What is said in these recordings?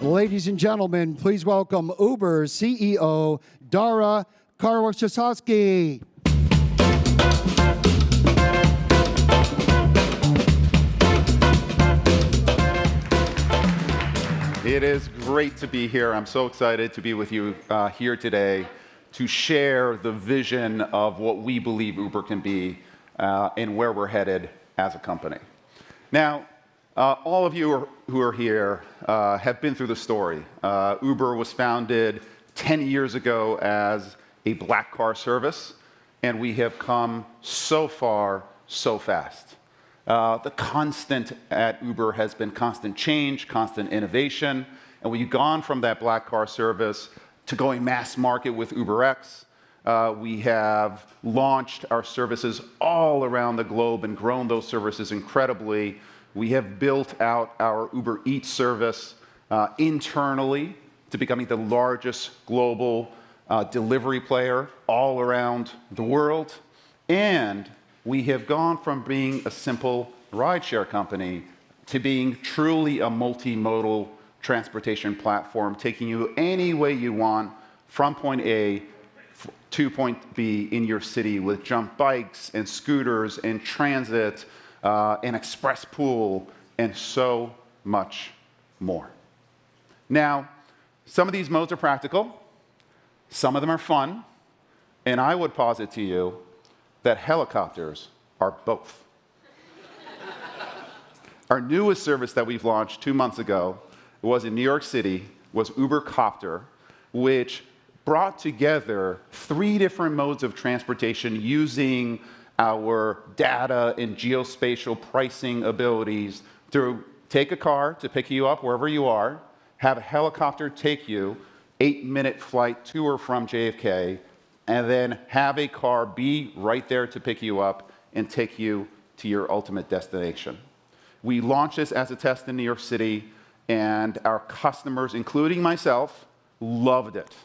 Ladies and gentlemen, please welcome Uber CEO Dara Khosrowshahi. It is great to be here. I'm so excited to be with you here today to share the vision of what we believe Uber can be and where we're headed as a company. Now, all of you who are here have been through the story. Uber was founded 10 years ago as a black car service, and we have come so far, so fast. The constant at Uber has been constant change, constant innovation, and we've gone from that black car service to going mass market with UberX. We have launched our services all around the globe and grown those services incredibly. We have built out our Uber Eats service internally to becoming the largest global delivery player all around the world. And we have gone from being a simple rideshare company to being truly a multimodal transportation platform, taking you any way you want from point A to point B in your city with jump bikes and scooters and transit and express pool and so much more. Now, some of these modes are practical, some of them are fun, and I would posit to you that helicopters are both. Our newest service that we've launched 2 months ago was in New York City, was Uber Copter, which brought together 3 different modes of transportation using our data and geospatial pricing abilities to take a car to pick you up wherever you are, have a helicopter take you, 8-minute flight to or from JFK, and then have a car be right there to pick you up and take you to your ultimate destination. We launched this as a test in New York City, and our customers, including myself, loved it.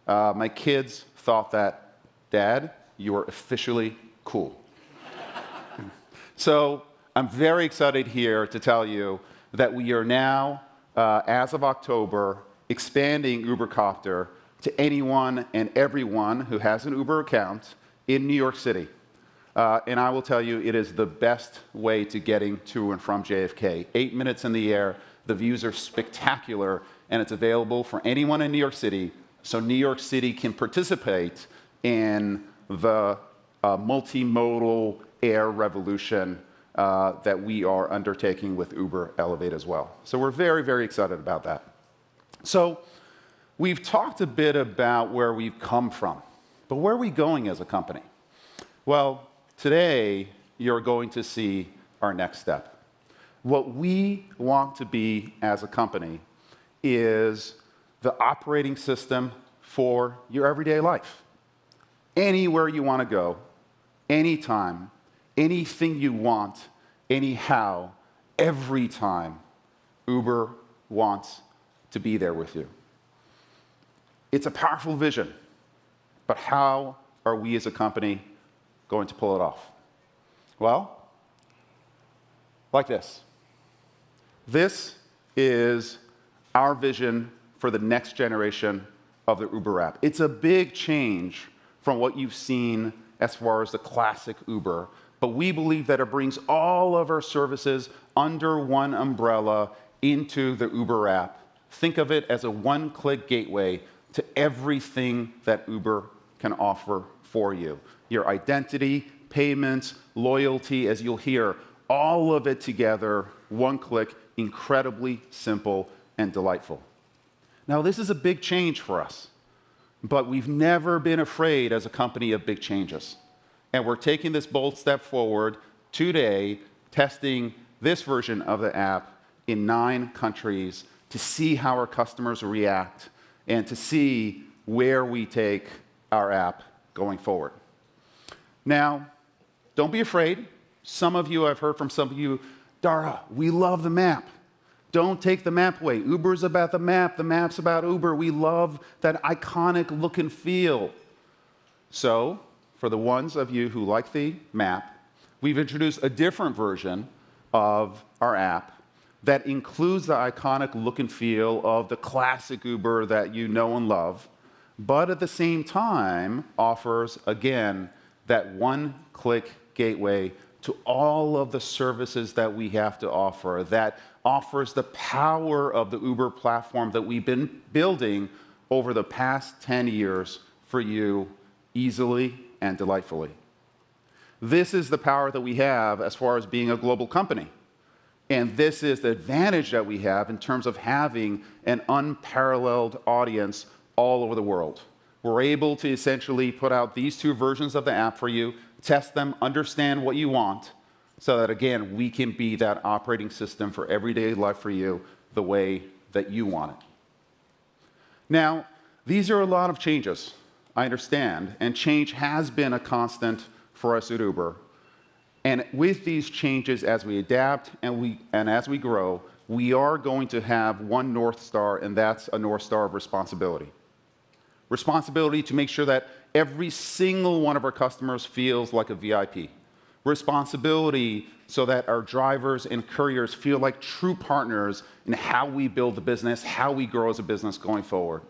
My kids thought that, Dad, you are officially cool. So I'm very excited here to tell you that we are now, as of October, expanding Uber Copter to anyone and everyone who has an Uber account in New York City. And I will tell you, it is the best way to getting to and from JFK. 8 minutes in the air, the views are spectacular, and it's available for anyone in New York City, so New York City can participate in the multimodal air revolution that we are undertaking with Uber Elevate as well. So we're very, very excited about that. So we've talked a bit about where we've come from, but where are we going as a company? Well, today you're going to see our next step. What we want to be as a company is the operating system for your everyday life. Anywhere you want to go, anytime, anything you want, anyhow, every time, Uber wants to be there with you. It's a powerful vision, but how are we as a company going to pull it off? Well, like this. This is our vision for the next generation of the Uber app. It's a big change from what you've seen as far as the classic Uber, but we believe that it brings all of our services under one umbrella into the Uber app. Think of it as a one-click gateway to everything that Uber can offer for you. Your identity, payments, loyalty, as you'll hear, all of it together, one click, incredibly simple and delightful. Now, this is a big change for us, but we've never been afraid as a company of big changes. And we're taking this bold step forward today, testing this version of the app in 9 countries to see how our customers react and to see where we take our app going forward. Now, don't be afraid. Some of you, I've heard from some of you, Dara, we love the map. Don't take the map away. Uber's about the map's about Uber. We love that iconic look and feel. So, for the ones of you who like the map, we've introduced a different version of our app that includes the iconic look and feel of the classic Uber that you know and love, but at the same time offers, again, that one-click gateway to all of the services that we have to offer, that offers the power of the Uber platform that we've been building over the past 10 years for you easily and delightfully. This is the power that we have as far as being a global company. And this is the advantage that we have in terms of having an unparalleled audience all over the world. We're able to essentially put out these two versions of the app for you, test them, understand what you want, so that, again, we can be that operating system for everyday life for you the way that you want it. Now, these are a lot of changes, I understand, and change has been a constant for us at Uber. And with these changes, as we adapt and as we grow, we are going to have one North Star, and that's a North Star of responsibility. Responsibility to make sure that every single one of our customers feels like a VIP. Responsibility so that our drivers and couriers feel like true partners in how we build the business, how we grow as a business going forward.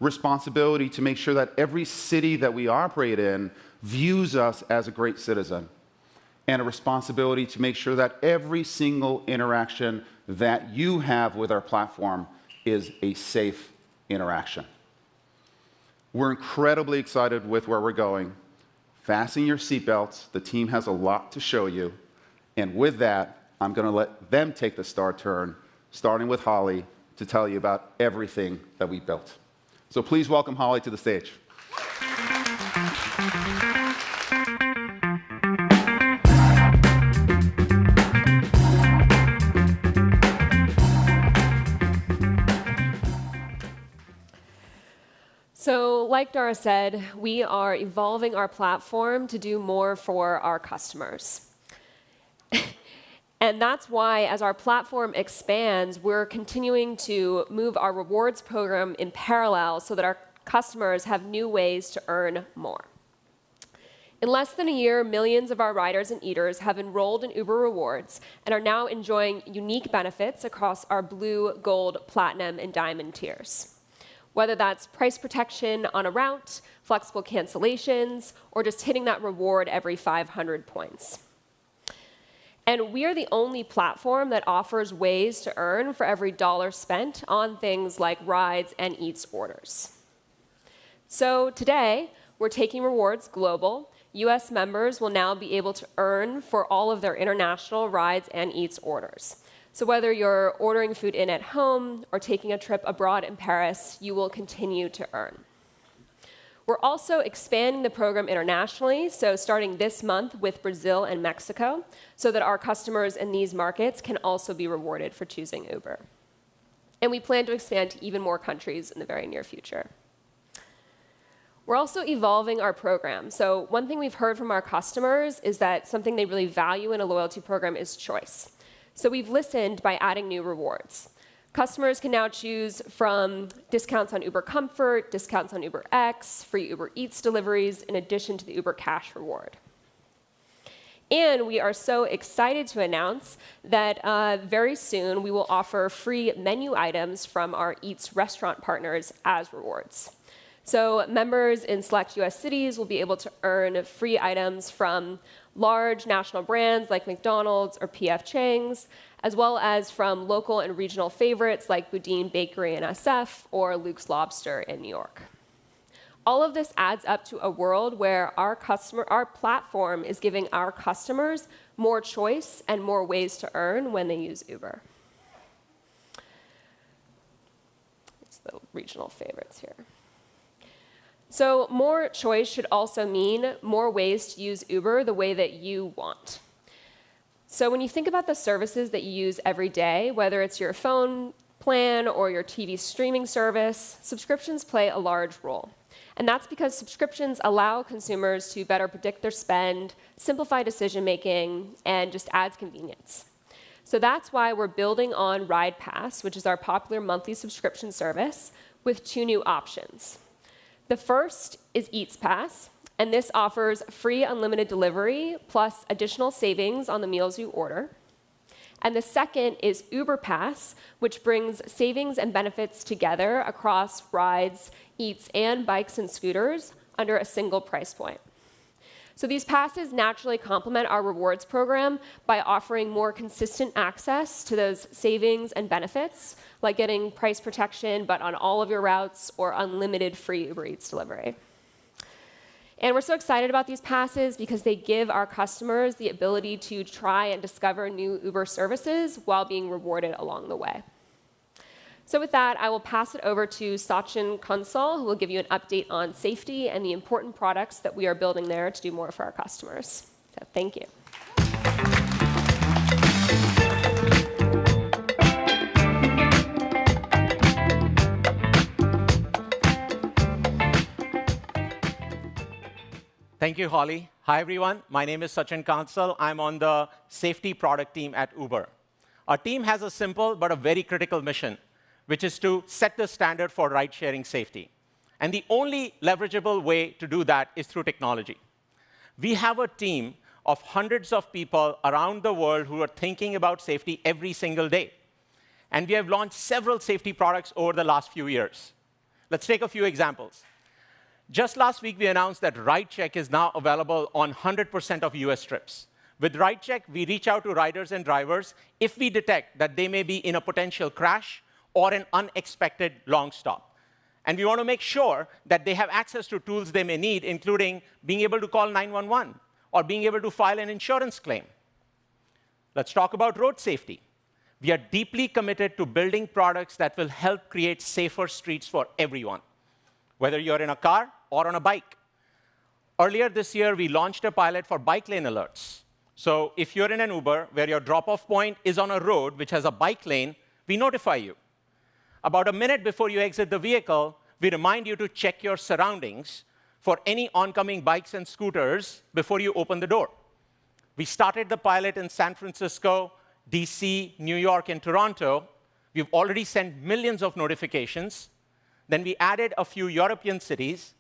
Responsibility to make sure that every city that we operate in views us as a great citizen. And a responsibility to make sure that every single interaction that you have with our platform is a safe interaction. We're incredibly excited with where we're going. Fasten your seatbelts. The team has a lot to show you. And with that, I'm going to let them take the star turn, starting with Holly, to tell you about everything that we built. So please welcome Holly to the stage. So, like Dara said, we are evolving our platform to do more for our customers. And that's why, as our platform expands, we're continuing to move our rewards program in parallel so that our customers have new ways to earn more. In less than a year, millions of our riders and eaters have enrolled in Uber Rewards and are now enjoying unique benefits across our Blue, Gold, Platinum, and Diamond tiers. Whether that's price protection on a route, flexible cancellations, or just hitting that reward every 500 points. And we are the only platform that offers ways to earn for every dollar spent on things like rides and eats orders. So today, we're taking rewards global. US members will now be able to earn for all of their international rides and eats orders. So whether you're ordering food in at home or taking a trip abroad in Paris, you will continue to earn. We're also expanding the program internationally, so starting this month with Brazil and Mexico, so that our customers in these markets can also be rewarded for choosing Uber. And we plan to expand to even more countries in the very near future. We're also evolving our program. So one thing we've heard from our customers is that something they really value in a loyalty program is choice. So we've listened by adding new rewards. Customers can now choose from discounts on Uber Comfort, discounts on Uber X, free Uber Eats deliveries, in addition to the Uber Cash reward. And we are so excited to announce that very soon we will offer free menu items from our Eats restaurant partners as rewards. So members in select US cities will be able to earn free items from large national brands like McDonald's or P.F. Chang's, as well as from local and regional favorites like Boudin Bakery in SF or Luke's Lobster in New York. All of this adds up to a world where our platform is giving our customers more choice and more ways to earn when they use Uber. It's the regional favorites here. So more choice should also mean more ways to use Uber the way that you want. So when you think about the services that you use every day, whether it's your phone plan or your TV streaming service, subscriptions play a large role. And that's because subscriptions allow consumers to better predict their spend, simplify decision-making, and just adds convenience. So that's why we're building on Ride Pass, which is our popular monthly subscription service, with two new options. The first is Eats Pass, and this offers free unlimited delivery plus additional savings on the meals you order. And the second is Uber Pass, which brings savings and benefits together across rides, eats, and bikes and scooters under a single price point. So these passes naturally complement our rewards program by offering more consistent access to those savings and benefits, like getting price protection but on all of your routes or unlimited free Uber Eats delivery. And we're so excited about these passes because they give our customers the ability to try and discover new Uber services while being rewarded along the way. So with that, I will pass it over to Sachin Kansal, who will give you an update on safety and the important products that we are building there to do more for our customers. So thank you. Thank you, Holly. Hi, everyone. My name is Sachin Kansal. I'm on the safety product team at Uber. Our team has a simple but a very critical mission, which is to set the standard for ride-sharing safety. And the only leverageable way to do that is through technology. We have a team of hundreds of people around the world who are thinking about safety every single day. And we have launched several safety products over the last few years. Let's take a few examples. Just last week, we announced that Ride Check is now available on 100% of US trips. With Ride Check, we reach out to riders and drivers if we detect that they may be in a potential crash or an unexpected long stop. And we want to make sure that they have access to tools they may need, including being able to call 911 or being able to file an insurance claim. Let's talk about road safety. We are deeply committed to building products that will help create safer streets for everyone, whether you're in a car or on a bike. Earlier this year, we launched a pilot for bike lane alerts. So if you're in an Uber where your drop-off point is on a road which has a bike lane, we notify you. About a minute before you exit the vehicle, we remind you to check your surroundings for any oncoming bikes and scooters before you open the door. We started the pilot in San Francisco, DC, New York, and Toronto. We've already sent millions of notifications. Then we added a few European cities.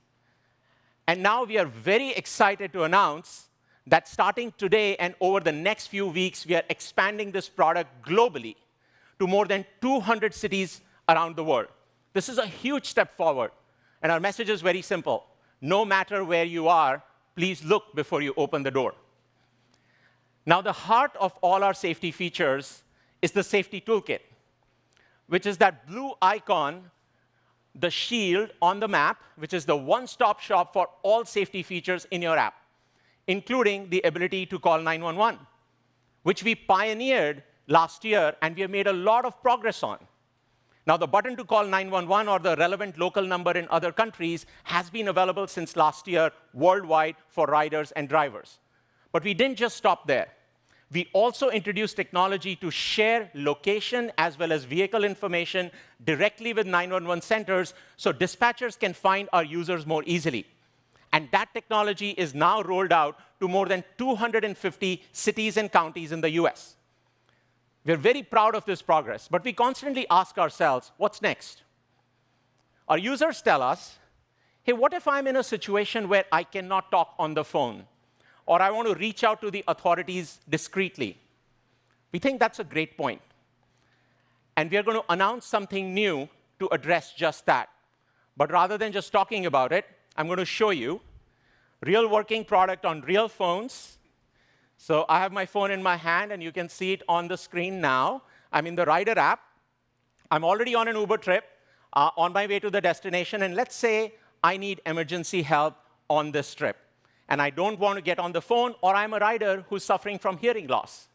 And now we are very excited to announce that starting today and over the next few weeks, we are expanding this product globally to more than 200 cities around the world. This is a huge step forward. And our message is very simple. No matter where you are, please look before you open the door. Now, the heart of all our safety features is the safety toolkit, which is that blue icon, the shield on the map, which is the one-stop shop for all safety features in your app, including the ability to call 911, which we pioneered last year, and we have made a lot of progress on. Now, the button to call 911 or the relevant local number in other countries has been available since last year worldwide for riders and drivers. But we didn't just stop there. We also introduced technology to share location as well as vehicle information directly with 911 centers so dispatchers can find our users more easily. And that technology is now rolled out to more than 250 cities and counties in the US. We're very proud of this progress, but we constantly ask ourselves, what's next? Our users tell us, hey, what if I'm in a situation where I cannot talk on the phone, or I want to reach out to the authorities discreetly? We think that's a great point. And we are going to announce something new to address just that. But rather than just talking about it, I'm going to show you real working product on real phones. So I have my phone in my hand, and you can see it on the screen now. I'm in the Rider app. I'm already on an Uber trip, on my way to the destination. And let's say I need emergency help on this trip. And I don't want to get on the phone, or I'm a rider who's suffering from hearing loss.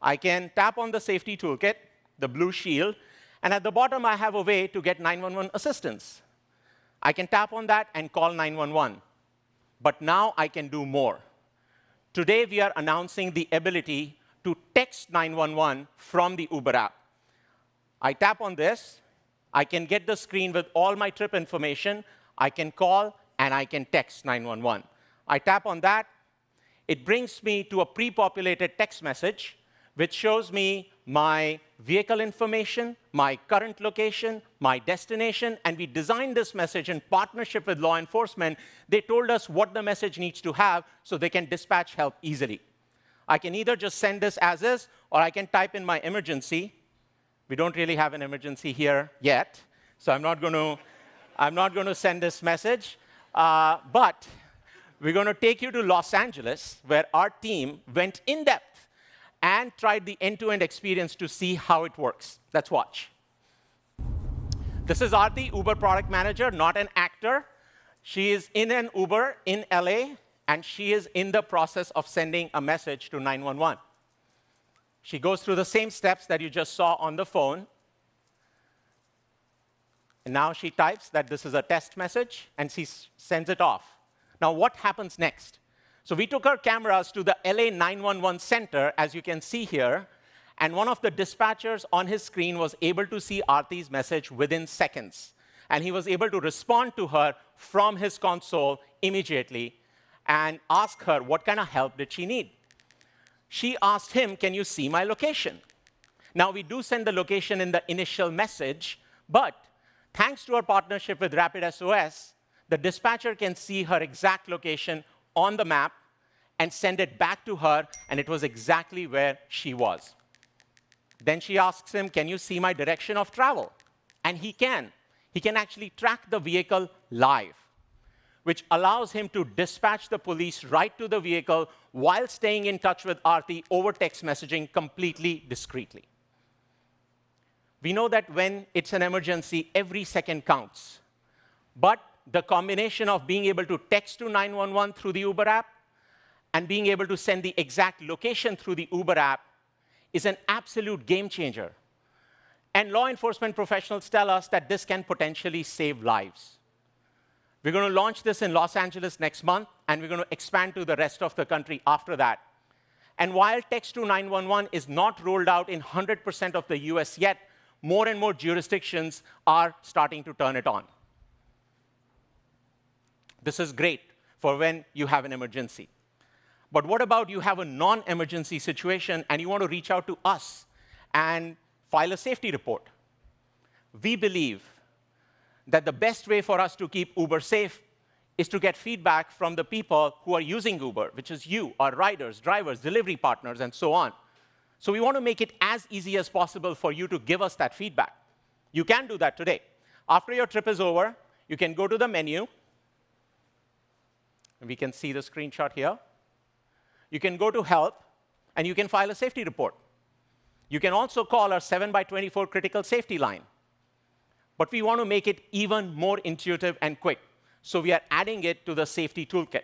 I can tap on the safety toolkit, the blue shield, and at the bottom, I have a way to get 911 assistance. I can tap on that and call 911. But now I can do more. Today, we are announcing the ability to text 911 from the Uber app. I tap on this. I can get the screen with all my trip information. I can call, and I can text 911. I tap on that. It brings me to a pre-populated text message, which shows me my vehicle information, my current location, my destination. And we designed this message in partnership with law enforcement. They told us what the message needs to have so they can dispatch help easily. I can either just send this as is, or I can type in my emergency. We don't really have an emergency here yet, so I'm not going to send this message. But we're going to take you to Los Angeles, where our team went in depth and tried the end-to-end experience to see how it works. Let's watch. This is Aarti, Uber product manager, not an actor. She is in an Uber in LA, and she is in the process of sending a message to 911. She goes through the same steps that you just saw on the phone. And now she types that this is a test message, and she sends it off. Now, what happens next? So we took our cameras to the LA 911 center, as you can see here, and one of the dispatchers on his screen was able to see Aarti's message within seconds. And he was able to respond to her from his console immediately and ask her what kind of help did she need. She asked him, can you see my location? Now, we do send the location in the initial message, but thanks to our partnership with RapidSOS, the dispatcher can see her exact location on the map and send it back to her, and it was exactly where she was. Then she asks him, can you see my direction of travel? And he can. He can actually track the vehicle live, which allows him to dispatch the police right to the vehicle while staying in touch with Aarti over text messaging completely discreetly. We know that when it's an emergency, every second counts. But the combination of being able to text to 911 through the Uber app and being able to send the exact location through the Uber app is an absolute game changer. And law enforcement professionals tell us that this can potentially save lives. We're going to launch this in Los Angeles next month, and we're going to expand to the rest of the country after that. And while text to 911 is not rolled out in 100% of the US yet, more and more jurisdictions are starting to turn it on. This is great for when you have an emergency. But what about you have a non-emergency situation and you want to reach out to us and file a safety report? We believe that the best way for us to keep Uber safe is to get feedback from the people who are using Uber, which is you, our riders, drivers, delivery partners, and so on. So we want to make it as easy as possible for you to give us that feedback. You can do that today. After your trip is over, you can go to the menu. And we can see the screenshot here. You can go to Help, and you can file a safety report. You can also call our 7x24 critical safety line. But we want to make it even more intuitive and quick. So we are adding it to the safety toolkit.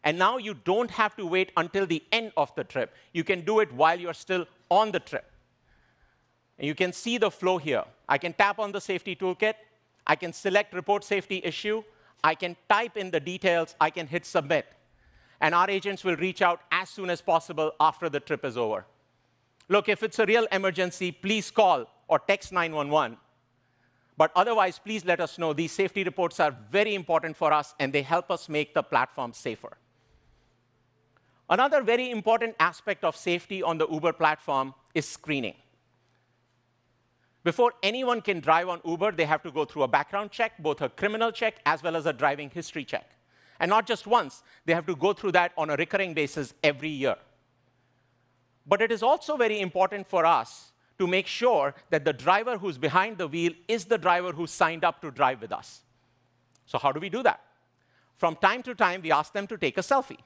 And now you don't have to wait until the end of the trip. You can do it while you're still on the trip. And you can see the flow here. I can tap on the safety toolkit. I can select report safety issue. I can type in the details. I can hit submit. And our agents will reach out as soon as possible after the trip is over. Look, if it's a real emergency, please call or text 911. But otherwise, please let us know. These safety reports are very important for us, and they help us make the platform safer. Another very important aspect of safety on the Uber platform is screening. Before anyone can drive on Uber, they have to go through a background check, both a criminal check as well as a driving history check. And not just once, they have to go through that on a recurring basis every year. But it is also very important for us to make sure that the driver who's behind the wheel is the driver who signed up to drive with us. So how do we do that? From time to time, we ask them to take a selfie.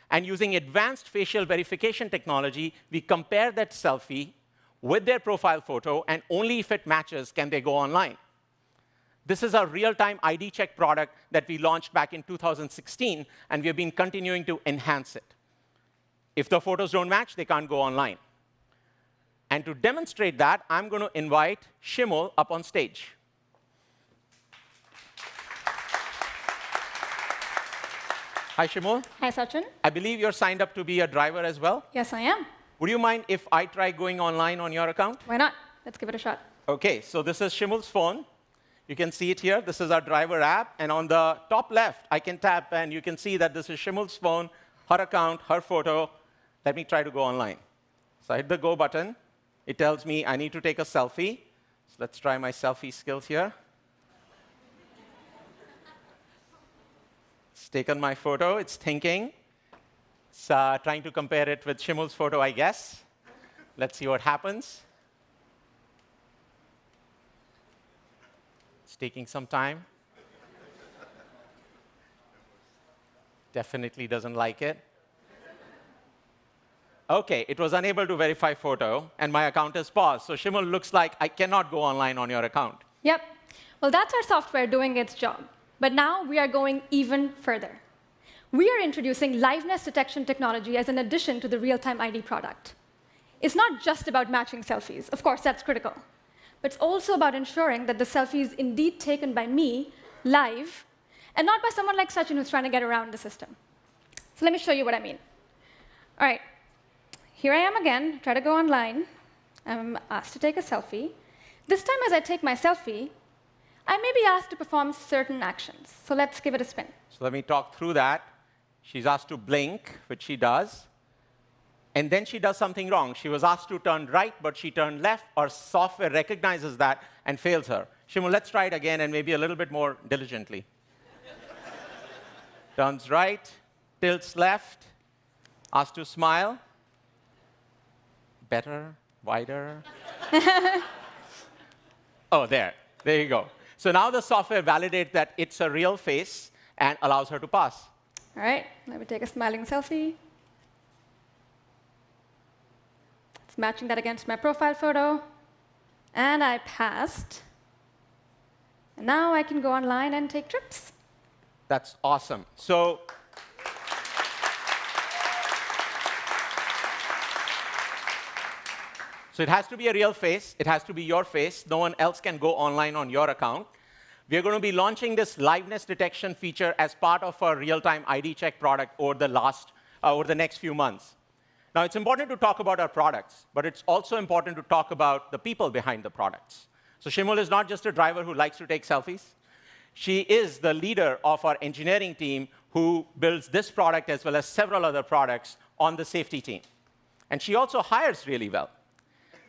And using advanced facial verification technology, we compare that selfie with their profile photo, and only if it matches can they go online. This is a real-time ID check product that we launched back in 2016, and we have been continuing to enhance it. If the photos don't match, they can't go online. And to demonstrate that, I'm going to invite Shimul up on stage. Hi, Shimul. Hi, Sachin. I believe you're signed up to be a driver as well. Yes, I am. Would you mind if I try going online on your account? Why not? Let's give it a shot. OK, so this is Shimul's phone. You can see it here. This is our driver app. And on the top left, I can tap, and you can see that this is Shimul's phone, her account, her photo. Let me try to go online. So I hit the Go button. It tells me I need to take a selfie. So let's try my selfie skills here. It's taken my photo. It's thinking. It's trying to compare it with Shimul's photo, I guess. Let's see what happens. It's taking some time. Definitely doesn't like it. OK, it was unable to verify photo, and my account is paused. So Shimul, looks like I cannot go online on your account. Yep. Well, that's our software doing its job. But now we are going even further. We are introducing liveness detection technology as an addition to the real-time ID product. It's not just about matching selfies. Of course, that's critical. But it's also about ensuring that the selfie is indeed taken by me, live, and not by someone like Sachin who's trying to get around the system. So let me show you what I mean. All right. Here I am again, try to go online. I'm asked to take a selfie. This time, as I take my selfie, I may be asked to perform certain actions. So let's give it a spin. So let me talk through that. She's asked to blink, which she does. And then she does something wrong. She was asked to turn right, but she turned left. Our software recognizes that and fails her. Shimul, let's try it again, and maybe a little bit more diligently. Turns right, tilts left, asked to smile. Better, wider. Oh, there you go. So now the software validates that it's a real face and allows her to pass. All right, let me take a smiling selfie. It's matching that against my profile photo. And I passed. And now I can go online and take trips. That's awesome. So it has to be a real face. It has to be your face. No one else can go online on your account. We are going to be launching this liveness detection feature as part of our real-time ID check product over the next few months. Now, it's important to talk about our products, but it's also important to talk about the people behind the products. So Shimul is not just a driver who likes to take selfies. She is the leader of our engineering team who builds this product as well as several other products on the safety team. And she also hires really well.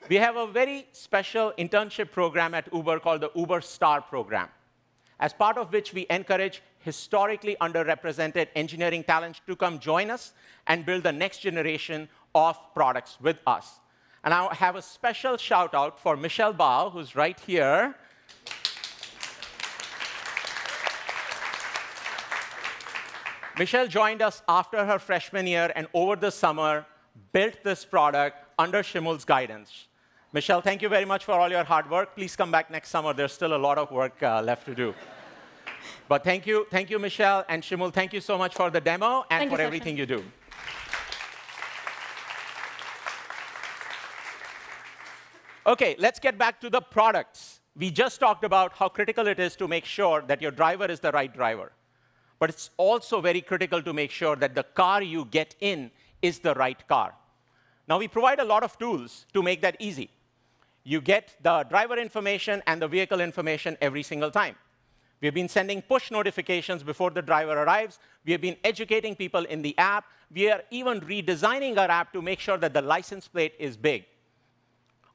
We have a very special internship program at Uber called the Uber Star program, as part of which we encourage historically underrepresented engineering talent to come join us and build the next generation of products with us. And I have a special shout out for Michelle Bao, who's right here. Michelle joined us after her freshman year and over the summer built this product under Shimul's guidance. Michelle, thank you very much for all your hard work. Please come back next summer. There's still a lot of work left to do. But thank you, Michelle. And Shimul, thank you so much for the demo and for everything you do. OK, let's get back to the products. We just talked about how critical it is to make sure that your driver is the right driver. But it's also very critical to make sure that the car you get in is the right car. Now, we provide a lot of tools to make that easy. You get the driver information and the vehicle information every single time. We've been sending push notifications before the driver arrives. We have been educating people in the app. We are even redesigning our app to make sure that the license plate is big.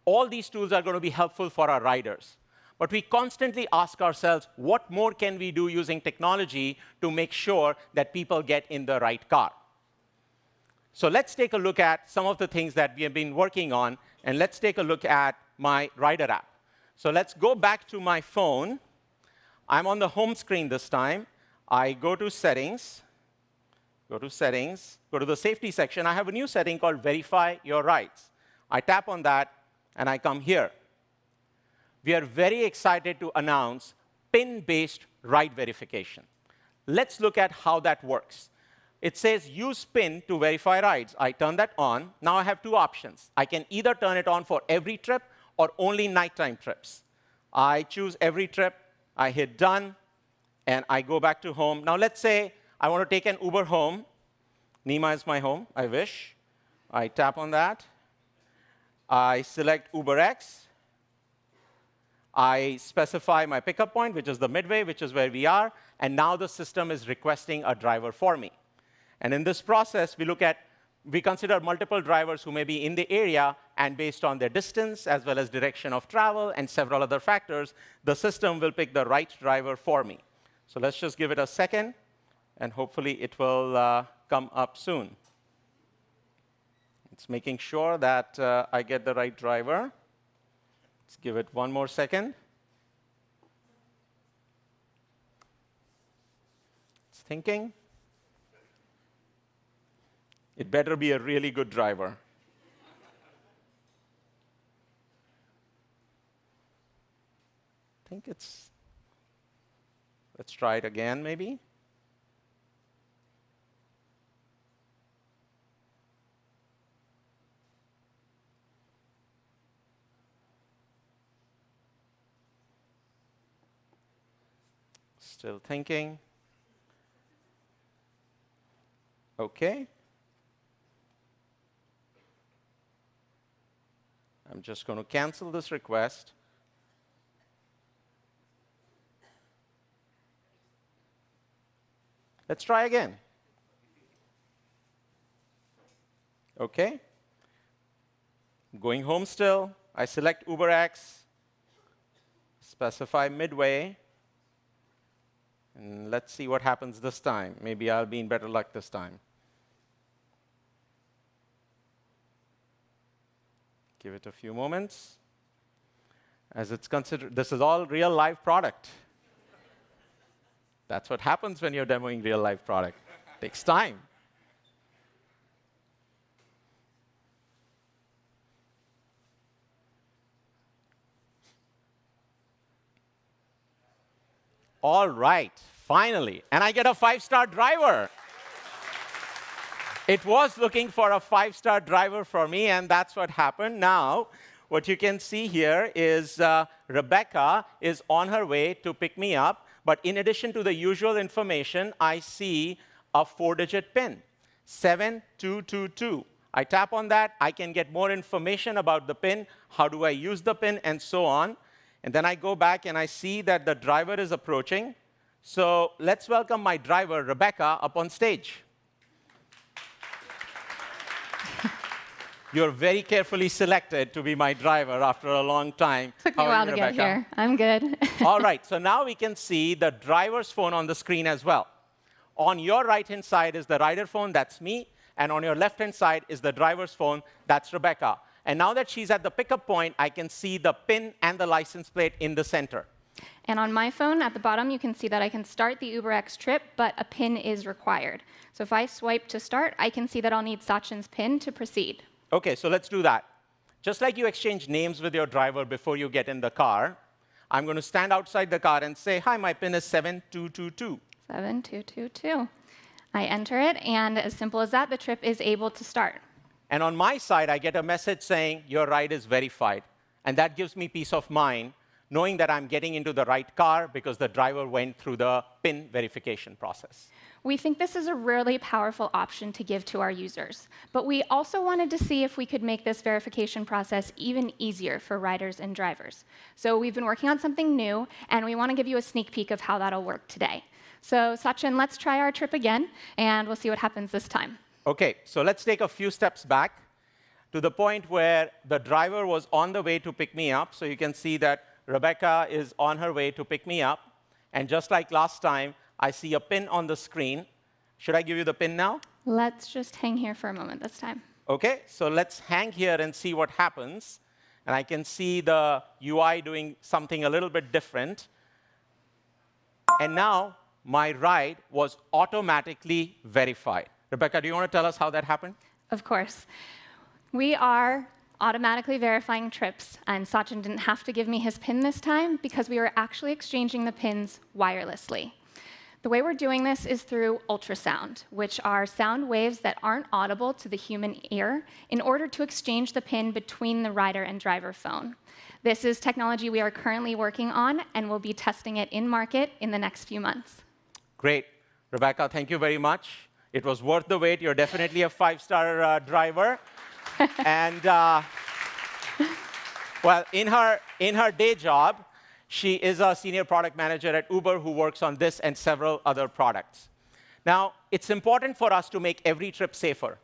All these tools are going to be helpful for our riders. But we constantly ask ourselves, what more can we do using technology to make sure that people get in the right car? So let's take a look at some of the things that we have been working on, and let's take a look at my rider app. So let's go back to my phone. I'm on the home screen this time. I go to Settings, go to the Safety section. I have a new setting called Verify Your Rides. I tap on that, and I come here. We are very excited to announce PIN-based ride verification. Let's look at how that works. It says use PIN to verify rides. I turn that on. Now I have two options. I can either turn it on for every trip or only nighttime trips. I choose every trip. I hit done, and I go back to home. Now let's say I want to take an Uber home. Nima is my home, I wish. I tap on that. I select UberX. I specify my pickup point, which is the midway, which is where we are. And now the system is requesting a driver for me. And in this process, we consider multiple drivers who may be in the area, and based on their distance, as well as direction of travel, and several other factors, the system will pick the right driver for me. So let's just give it a second, and hopefully it will come up soon. It's making sure that I get the right driver. Let's give it one more second. It's thinking. It better be a really good driver. I think it's, let's try it again, maybe. Still thinking. OK. I'm just going to cancel this request. Let's try again. OK. Going home still. I select UberX, specify midway. And let's see what happens this time. Maybe I'll be in better luck this time. Give it a few moments. As it's considered, this is all real live product. That's what happens when you're demoing real life product. It takes time. All right, finally. And I get a 5-star driver. It was looking for a 5-star driver for me, and that's what happened. Now, what you can see here is Rebecca is on her way to pick me up. But in addition to the usual information, I see a 4-digit PIN, 7222. I tap on that. I can get more information about the PIN, how do I use the PIN, and so on. And then I go back, and I see that the driver is approaching. So let's welcome my driver, Rebecca, up on stage. You're very carefully selected to be my driver after a long time. Took me a while to get here. I'm good. All right, so now we can see the driver's phone on the screen as well. On your right-hand side is the rider phone, that's me. And on your left-hand side is the driver's phone, that's Rebecca. And now that she's at the pickup point, I can see the PIN and the license plate in the center. And on my phone, at the bottom, you can see that I can start the UberX trip, but a PIN is required. So if I swipe to start, I can see that I'll need Sachin's PIN to proceed. OK, so let's do that. Just like you exchange names with your driver before you get in the car, I'm going to stand outside the car and say, hi, my PIN is 7222. 7222. I enter it, and as simple as that, the trip is able to start. And on my side, I get a message saying, your ride is verified. And that gives me peace of mind, knowing that I'm getting into the right car because the driver went through the PIN verification process. We think this is a really powerful option to give to our users. But we also wanted to see if we could make this verification process even easier for riders and drivers. So we've been working on something new, and we want to give you a sneak peek of how that'll work today. So Sachin, let's try our trip again, and we'll see what happens this time. OK, so let's take a few steps back to the point where the driver was on the way to pick me up. So you can see that Rebecca is on her way to pick me up. And just like last time, I see a PIN on the screen. Should I give you the PIN now? Let's just hang here for a moment this time. OK, so let's hang here and see what happens. And I can see the UI doing something a little bit different. And now my ride was automatically verified. Rebecca, do you want to tell us how that happened? Of course. We are automatically verifying trips, and Sachin didn't have to give me his PIN this time because we were actually exchanging the PINs wirelessly. The way we're doing this is through ultrasound, which are sound waves that aren't audible to the human ear, in order to exchange the PIN between the rider and driver phone. This is technology we are currently working on, and we'll be testing it in market in the next few months. Great. Rebecca, thank you very much. It was worth the wait. You're definitely a 5-star driver. And well, in her day job, she is a senior product manager at Uber who works on this and several other products. Now, it's important for us to make every trip safer.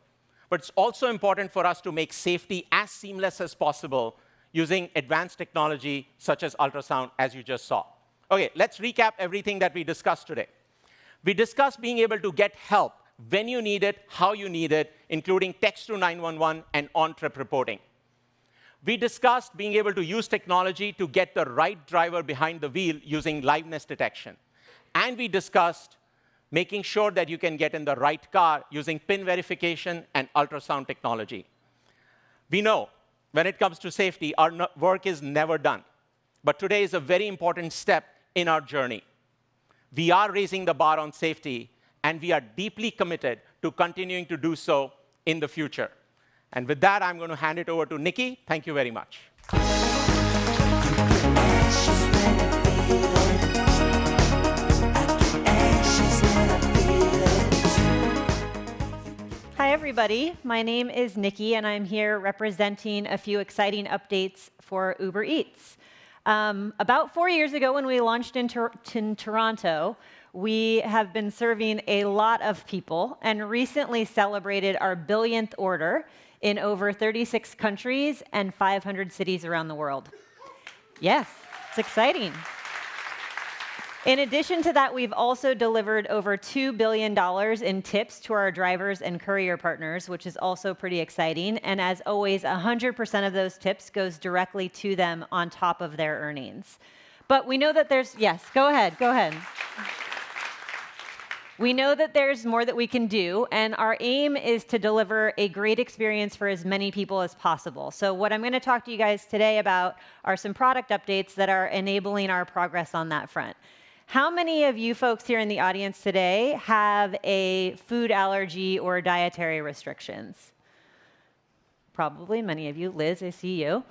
But it's also important for us to make safety as seamless as possible using advanced technology such as ultrasound, as you just saw. OK, let's recap everything that we discussed today. We discussed being able to get help when you need it, how you need it, including text to 911 and on-trip reporting. We discussed being able to use technology to get the right driver behind the wheel using liveness detection. And we discussed making sure that you can get in the right car using PIN verification and ultrasound technology. We know when it comes to safety, our work is never done. But today is a very important step in our journey. We are raising the bar on safety, and we are deeply committed to continuing to do so in the future. And with that, I'm going to hand it over to Nikki. Thank you very much. Hi, everybody. My name is Nikki, and I'm here representing a few exciting updates for Uber Eats. About 4 years ago, when we launched in Toronto, we have been serving a lot of people and recently celebrated our 1,000,000th order in over 36 countries and 500 cities around the world. Yes, it's exciting. In addition to that, we've also delivered over $2 billion in tips to our drivers and courier partners, which is also pretty exciting. And as always, 100% of those tips goes directly to them on top of their earnings. But we know that there's, yes, go ahead. We know that there's more that we can do, and our aim is to deliver a great experience for as many people as possible. So what I'm going to talk to you guys today about are some product updates that are enabling our progress on that front. How many of you folks here in the audience today have a food allergy or dietary restrictions? Probably many of you. Liz, I see you.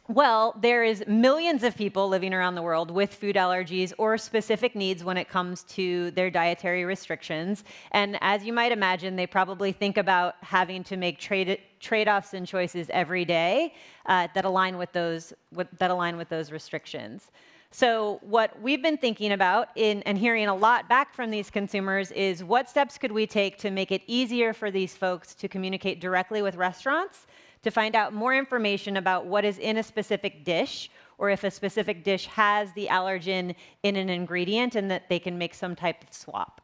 Well, there is millions of people living around the world with food allergies or specific needs when it comes to their dietary restrictions. And as you might imagine, they probably think about having to make trade-offs and choices every day that align with those restrictions. So what we've been thinking about and hearing a lot back from these consumers is what steps could we take to make it easier for these folks to communicate directly with restaurants, to find out more information about what is in a specific dish, or if a specific dish has the allergen in an ingredient and that they can make some type of swap.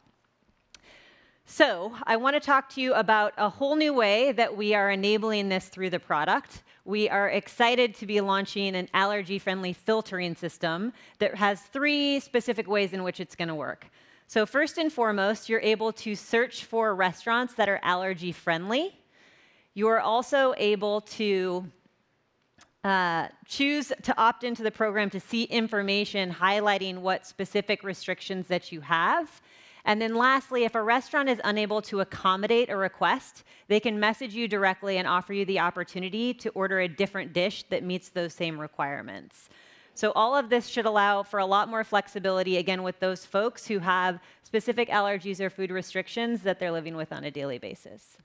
So I want to talk to you about a whole new way that we are enabling this through the product. We are excited to be launching an allergy-friendly filtering system that has 3 specific ways in which it's going to work. So first and foremost, you're able to search for restaurants that are allergy-friendly. You are also able to choose to opt into the program to see information highlighting what specific restrictions that you have. And then lastly, if a restaurant is unable to accommodate a request, they can message you directly and offer you the opportunity to order a different dish that meets those same requirements. So all of this should allow for a lot more flexibility, again, with those folks who have specific allergies or food restrictions that they're living with on a daily basis.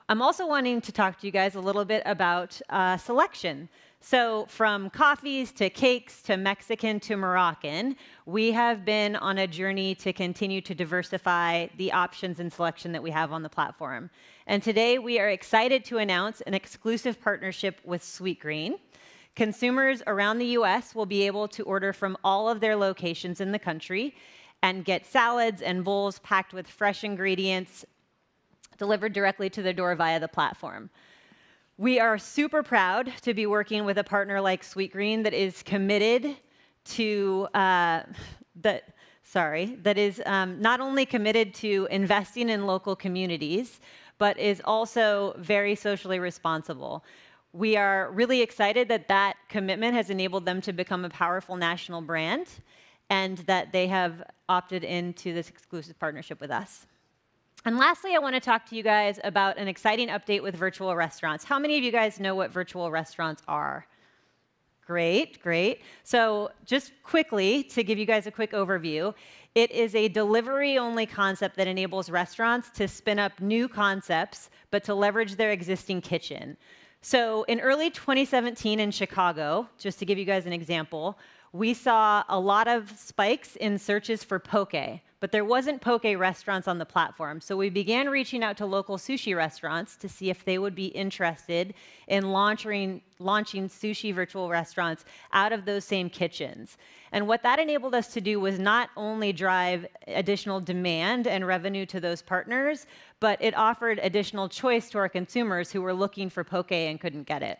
I'm also wanting to talk to you guys a little bit about selection. So from coffees to cakes to Mexican to Moroccan, we have been on a journey to continue to diversify the options and selection that we have on the platform. And today we are excited to announce an exclusive partnership with Sweetgreen. Consumers around the US will be able to order from all of their locations in the country and get salads and bowls packed with fresh ingredients delivered directly to their door via the platform. We are super proud to be working with a partner like Sweetgreen that is committed to not only committed to investing in local communities, but is also very socially responsible. We are really excited that that commitment has enabled them to become a powerful national brand and that they have opted into this exclusive partnership with us. And lastly, I want to talk to you guys about an exciting update with virtual restaurants. How many of you guys know what virtual restaurants are? Great, great. So just quickly, to give you guys a quick overview, it is a delivery-only concept that enables restaurants to spin up new concepts, but to leverage their existing kitchen. So in early 2017 in Chicago, just to give you guys an example, we saw a lot of spikes in searches for poke, but there wasn't poke restaurants on the platform. So we began reaching out to local sushi restaurants to see if they would be interested in launching sushi virtual restaurants out of those same kitchens. And what that enabled us to do was not only drive additional demand and revenue to those partners, but it offered additional choice to our consumers who were looking for poke and couldn't get it.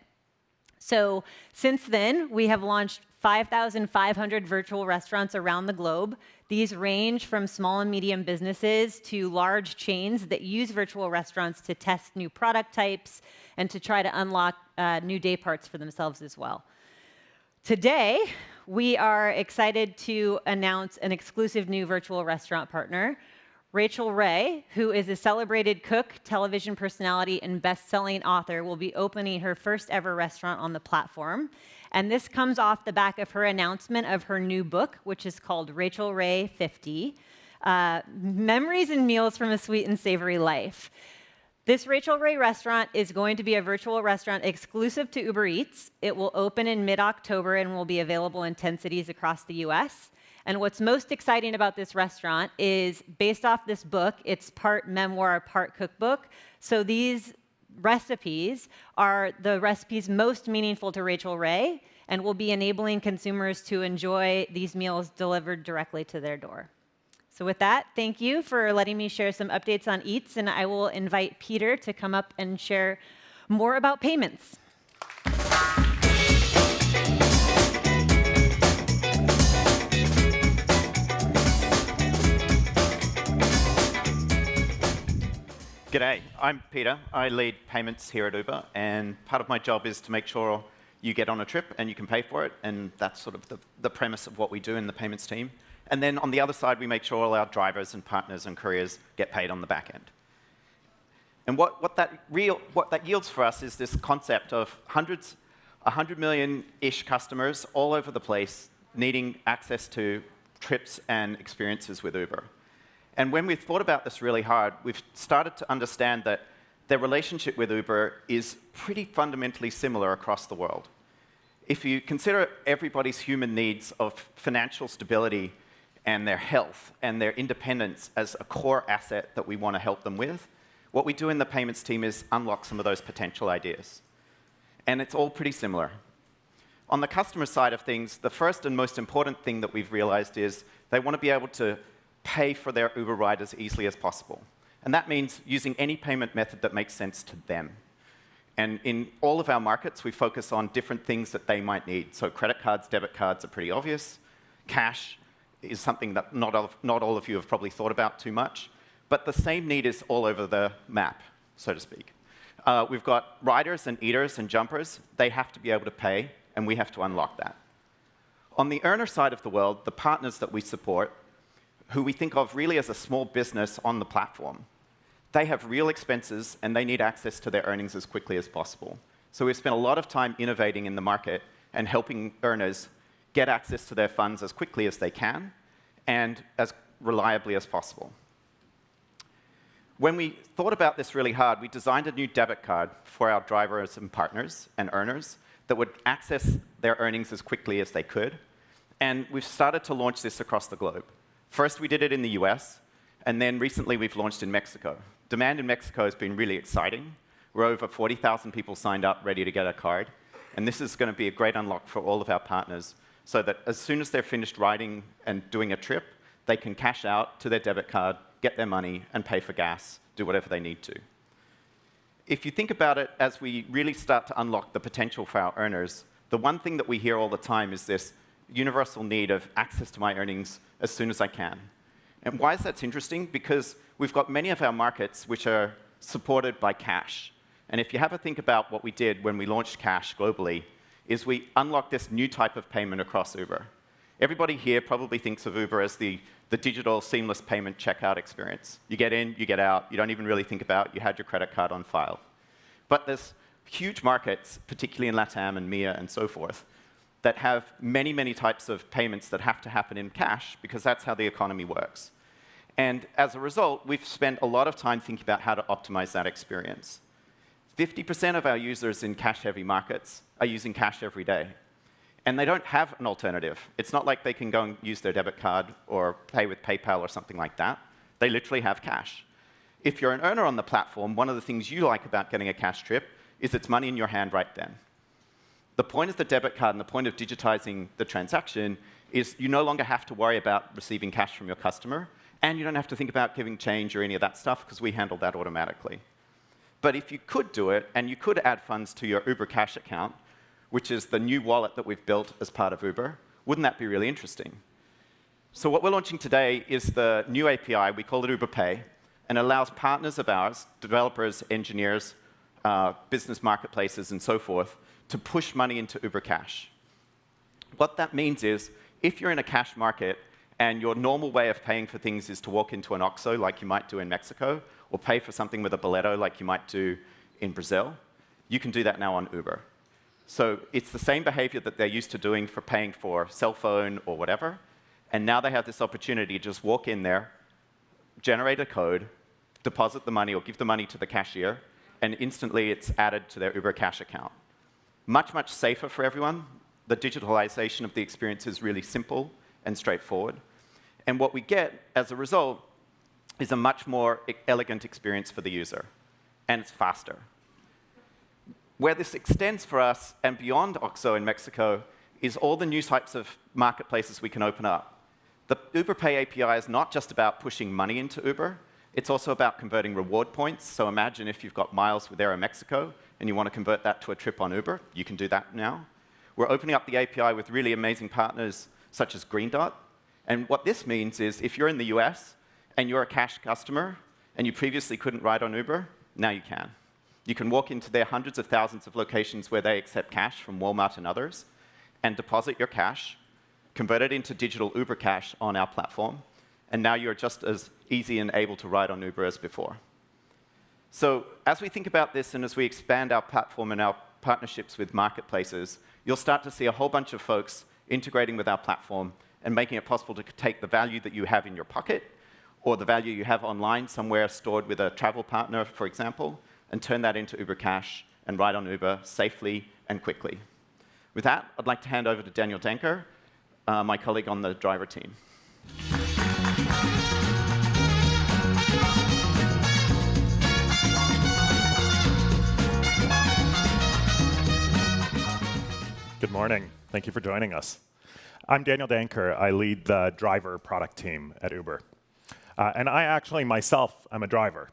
So since then, we have launched 5,500 virtual restaurants around the globe. These range from small and medium businesses to large chains that use virtual restaurants to test new product types and to try to unlock new day parts for themselves as well. Today, we are excited to announce an exclusive new virtual restaurant partner. Rachael Ray, who is a celebrated cook, television personality, and best-selling author, will be opening her first ever restaurant on the platform. And this comes off the back of her announcement of her new book, which is called Rachael Ray 50, Memories and Meals from a Sweet and Savory Life. This Rachael Ray restaurant is going to be a virtual restaurant exclusive to Uber Eats. It will open in mid-October and will be available in 10 cities across the US. And what's most exciting about this restaurant is, based off this book, it's part memoir, part cookbook. So these recipes are the recipes most meaningful to Rachael Ray and will be enabling consumers to enjoy these meals delivered directly to their door. So with that, thank you for letting me share some updates on Eats, and I will invite Peter to come up and share more about payments. G'day, I'm Peter. I lead payments here at Uber, and part of my job is to make sure you get on a trip and you can pay for it, and that's sort of the premise of what we do in the payments team. And then on the other side, we make sure all our drivers and partners and couriers get paid on the back end. And what that yields for us is this concept of 100 million-ish customers all over the place needing access to trips and experiences with Uber. And when we've thought about this really hard, we've started to understand that their relationship with Uber is pretty fundamentally similar across the world. If you consider everybody's human needs of financial stability and their health and their independence as a core asset that we want to help them with, what we do in the payments team is unlock some of those potential ideas. And it's all pretty similar. On the customer side of things, the first and most important thing that we've realized is they want to be able to pay for their Uber ride as easily as possible. And that means using any payment method that makes sense to them. And in all of our markets, we focus on different things that they might need. So credit cards, debit cards are pretty obvious. Cash is something that not all of you have probably thought about too much. But the same need is all over the map, so to speak. We've got riders and eaters and jumpers. They have to be able to pay, and we have to unlock that. On the earner side of the world, the partners that we support, who we think of really as a small business on the platform, they have real expenses and they need access to their earnings as quickly as possible. So we've spent a lot of time innovating in the market and helping earners get access to their funds as quickly as they can and as reliably as possible. When we thought about this really hard, we designed a new debit card for our drivers and partners and earners that would access their earnings as quickly as they could. And we've started to launch this across the globe. First, we did it in the US, and then recently we've launched in Mexico. Demand in Mexico has been really exciting. We're over 40,000 people signed up, ready to get a card. And this is going to be a great unlock for all of our partners, so that as soon as they're finished riding and doing a trip, they can cash out to their debit card, get their money, and pay for gas, do whatever they need to. If you think about it, as we really start to unlock the potential for our earners, the one thing that we hear all the time is this universal need of access to my earnings as soon as I can. And why is that interesting? Because we've got many of our markets which are supported by cash. And if you have a think about what we did when we launched cash globally, is we unlocked this new type of payment across Uber. Everybody here probably thinks of Uber as the digital seamless payment checkout experience. You get in, you get out, you don't even really think about, you had your credit card on file. But there's huge markets, particularly in LATAM and MEA and so forth, that have many, many types of payments that have to happen in cash because that's how the economy works. And as a result, we've spent a lot of time thinking about how to optimize that experience. 50% of our users in cash-heavy markets are using cash every day. And they don't have an alternative. It's not like they can go and use their debit card or pay with PayPal or something like that. They literally have cash. If you're an earner on the platform, one of the things you like about getting a cash trip is it's money in your hand right then. The point of the debit card and the point of digitizing the transaction is you no longer have to worry about receiving cash from your customer, and you don't have to think about giving change or any of that stuff, because we handle that automatically. But if you could do it, and you could add funds to your Uber Cash account, which is the new wallet that we've built as part of Uber, wouldn't that be really interesting? So what we're launching today is the new API. We call it Uber Pay, and it allows partners of ours, developers, engineers, business marketplaces, and so forth, to push money into Uber Cash. What that means is, if you're in a cash market, and your normal way of paying for things is to walk into an OXXO like you might do in Mexico, or pay for something with a boleto like you might do in Brazil, you can do that now on Uber. So it's the same behavior that they're used to doing for paying for cell phone or whatever, and now they have this opportunity to just walk in there, generate a code, deposit the money or give the money to the cashier, and instantly it's added to their Uber Cash account. Much, much safer for everyone. The digitalization of the experience is really simple and straightforward. And what we get as a result is a much more elegant experience for the user, and it's faster. Where this extends for us and beyond OXXO in Mexico is all the new types of marketplaces we can open up. The Uber Pay API is not just about pushing money into Uber, it's also about converting reward points. So imagine if you've got miles with Aeromexico and you want to convert that to a trip on Uber, you can do that now. We're opening up the API with really amazing partners such as Green Dot. And what this means is if you're in the US and you're a cash customer and you previously couldn't ride on Uber, now you can. You can walk into their hundreds of thousands of locations where they accept cash from Walmart and others and deposit your cash, convert it into digital Uber Cash on our platform, and now you're just as easy and able to ride on Uber as before. So as we think about this and as we expand our platform and our partnerships with marketplaces, you'll start to see a whole bunch of folks integrating with our platform and making it possible to take the value that you have in your pocket or the value you have online somewhere stored with a travel partner, for example, and turn that into Uber Cash and ride on Uber safely and quickly. With that, I'd like to hand over to Daniel Danker, my colleague on the driver team. Good morning. Thank you for joining us. I'm Daniel Danker. I lead the driver product team at Uber. And I actually, myself, I'm a driver.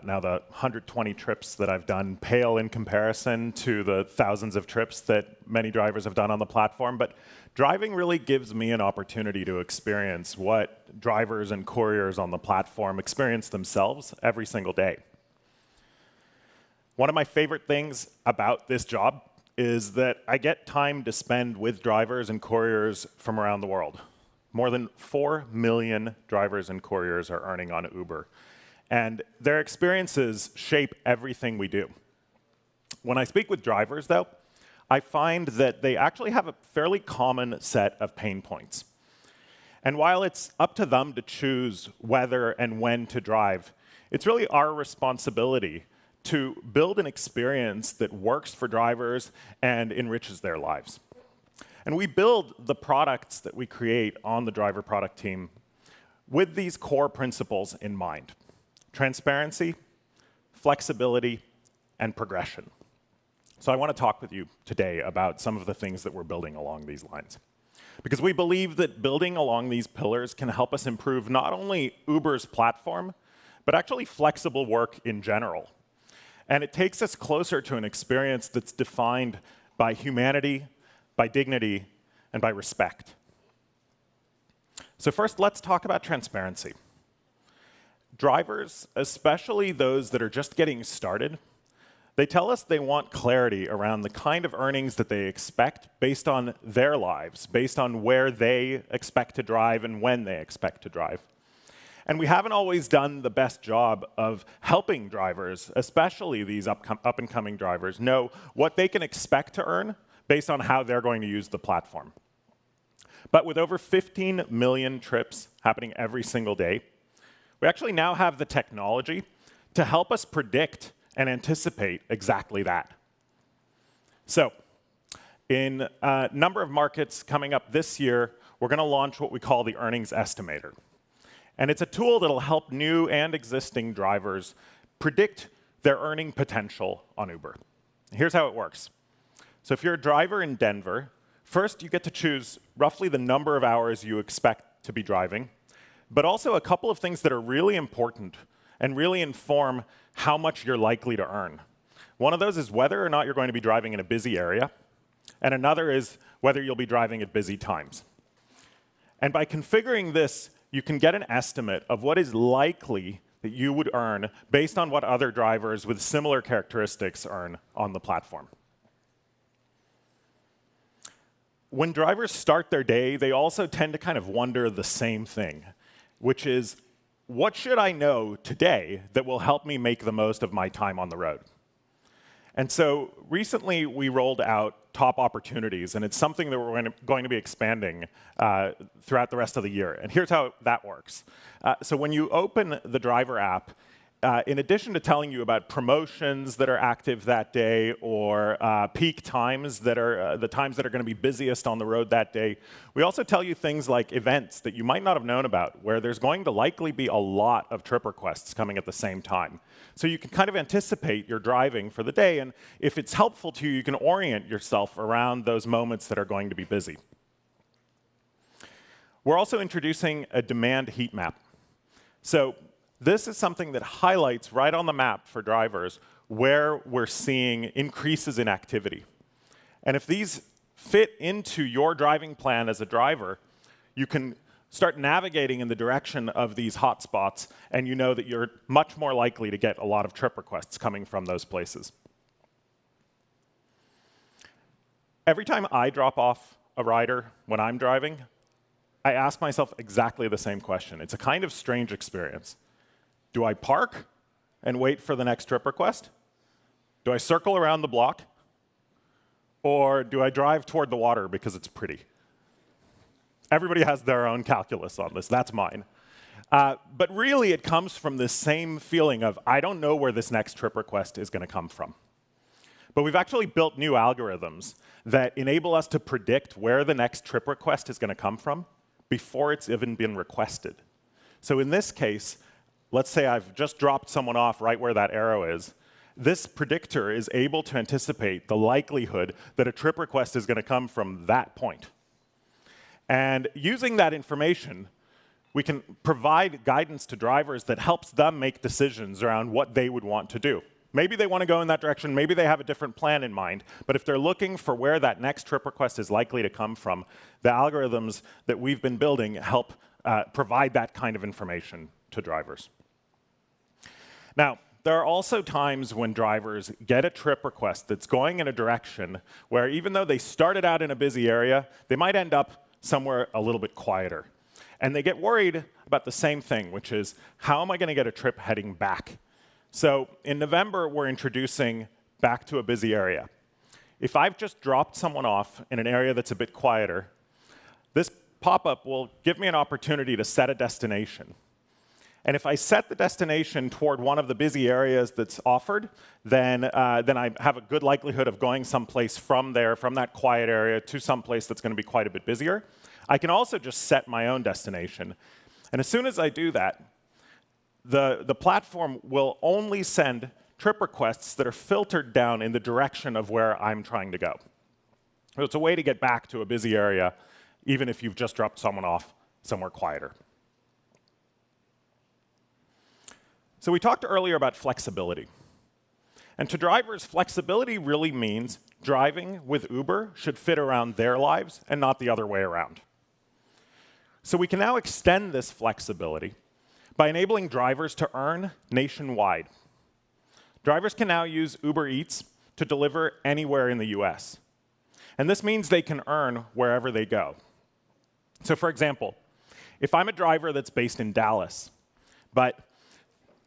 Now, the 120 trips that I've done pale in comparison to the thousands of trips that many drivers have done on the platform, but driving really gives me an opportunity to experience what drivers and couriers on the platform experience themselves every single day. One of my favorite things about this job is that I get time to spend with drivers and couriers from around the world. More than 4 million drivers and couriers are earning on Uber. And their experiences shape everything we do. When I speak with drivers, though, I find that they actually have a fairly common set of pain points. And while it's up to them to choose whether and when to drive, it's really our responsibility to build an experience that works for drivers and enriches their lives. And we build the products that we create on the driver product team with these core principles in mind: transparency, flexibility, and progression. So I want to talk with you today about some of the things that we're building along these lines. Because we believe that building along these pillars can help us improve not only Uber's platform, but actually flexible work in general. And it takes us closer to an experience that's defined by humanity, by dignity, and by respect. So first, let's talk about transparency. Drivers, especially those that are just getting started, they tell us they want clarity around the kind of earnings that they expect based on their lives, based on where they expect to drive and when they expect to drive. And we haven't always done the best job of helping drivers, especially these up-and-coming drivers, know what they can expect to earn based on how they're going to use the platform. But with over 15 million trips happening every single day, we actually now have the technology to help us predict and anticipate exactly that. So, In a number of markets coming up this year, we're going to launch what we call the earnings estimator. And it's a tool that'll help new and existing drivers predict their earning potential on Uber. Here's how it works. So if you're a driver in Denver, first you get to choose roughly the number of hours you expect to be driving, but also a couple of things that are really important and really inform how much you're likely to earn. One of those is whether or not you're going to be driving in a busy area, and another is whether you'll be driving at busy times. And by configuring this, you can get an estimate of what is likely that you would earn based on what other drivers with similar characteristics earn on the platform. When drivers start their day, they also tend to kind of wonder the same thing, which is, what should I know today that will help me make the most of my time on the road? And so recently, we rolled out top opportunities, and it's something that we're going to be expanding throughout the rest of the year. And here's how that works. So when you open the driver app, in addition to telling you about promotions that are active that day or peak times that are the times that are going to be busiest on the road that day, we also tell you things like events that you might not have known about, where there's going to likely be a lot of trip requests coming at the same time. So you can kind of anticipate your driving for the day, and if it's helpful to you, you can orient yourself around those moments that are going to be busy. We're also introducing a demand heat map. So this is something that highlights right on the map for drivers where we're seeing increases in activity. And if these fit into your driving plan as a driver, you can start navigating in the direction of these hotspots, and you know that you're much more likely to get a lot of trip requests coming from those places. Every time I drop off a rider when I'm driving, I ask myself exactly the same question. It's a kind of strange experience. Do I park and wait for the next trip request? Do I circle around the block? Or do I drive toward the water because it's pretty? Everybody has their own calculus on this. That's mine. But really, it comes from this same feeling of, I don't know where this next trip request is going to come from. But we've actually built new algorithms that enable us to predict where the next trip request is going to come from before it's even been requested. So in this case, let's say I've just dropped someone off right where that arrow is. This predictor is able to anticipate the likelihood that a trip request is going to come from that point. And using that information, we can provide guidance to drivers that helps them make decisions around what they would want to do. Maybe they want to go in that direction, maybe they have a different plan in mind, but if they're looking for where that next trip request is likely to come from, the algorithms that we've been building help provide that kind of information to drivers. Now, there are also times when drivers get a trip request that's going in a direction where even though they started out in a busy area, they might end up somewhere a little bit quieter. And they get worried about the same thing, which is, how am I going to get a trip heading back? So in November, we're introducing back to a busy area. If I've just dropped someone off in an area that's a bit quieter, this pop-up will give me an opportunity to set a destination. And if I set the destination toward one of the busy areas that's offered, then I have a good likelihood of going someplace from there, from that quiet area, to someplace that's going to be quite a bit busier. I can also just set my own destination. And as soon as I do that, the platform will only send trip requests that are filtered down in the direction of where I'm trying to go. So it's a way to get back to a busy area, even if you've just dropped someone off somewhere quieter. So we talked earlier about flexibility. And to drivers, flexibility really means driving with Uber should fit around their lives and not the other way around. So we can now extend this flexibility by enabling drivers to earn nationwide. Drivers can now use Uber Eats to deliver anywhere in the US. And this means they can earn wherever they go. So for example, if I'm a driver that's based in Dallas, but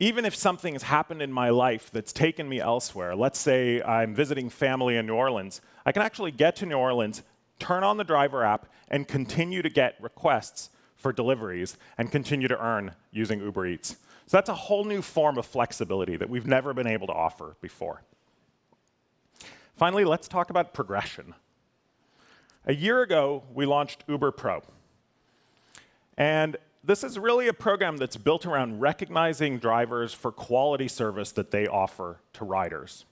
even if something has happened in my life that's taken me elsewhere, let's say I'm visiting family in New Orleans, I can actually get to New Orleans, turn on the driver app, and continue to get requests for deliveries and continue to earn using Uber Eats. So that's a whole new form of flexibility that we've never been able to offer before. Finally, let's talk about progression. A year ago, we launched Uber Pro. And this is really a program that's built around recognizing drivers for quality service that they offer to riders.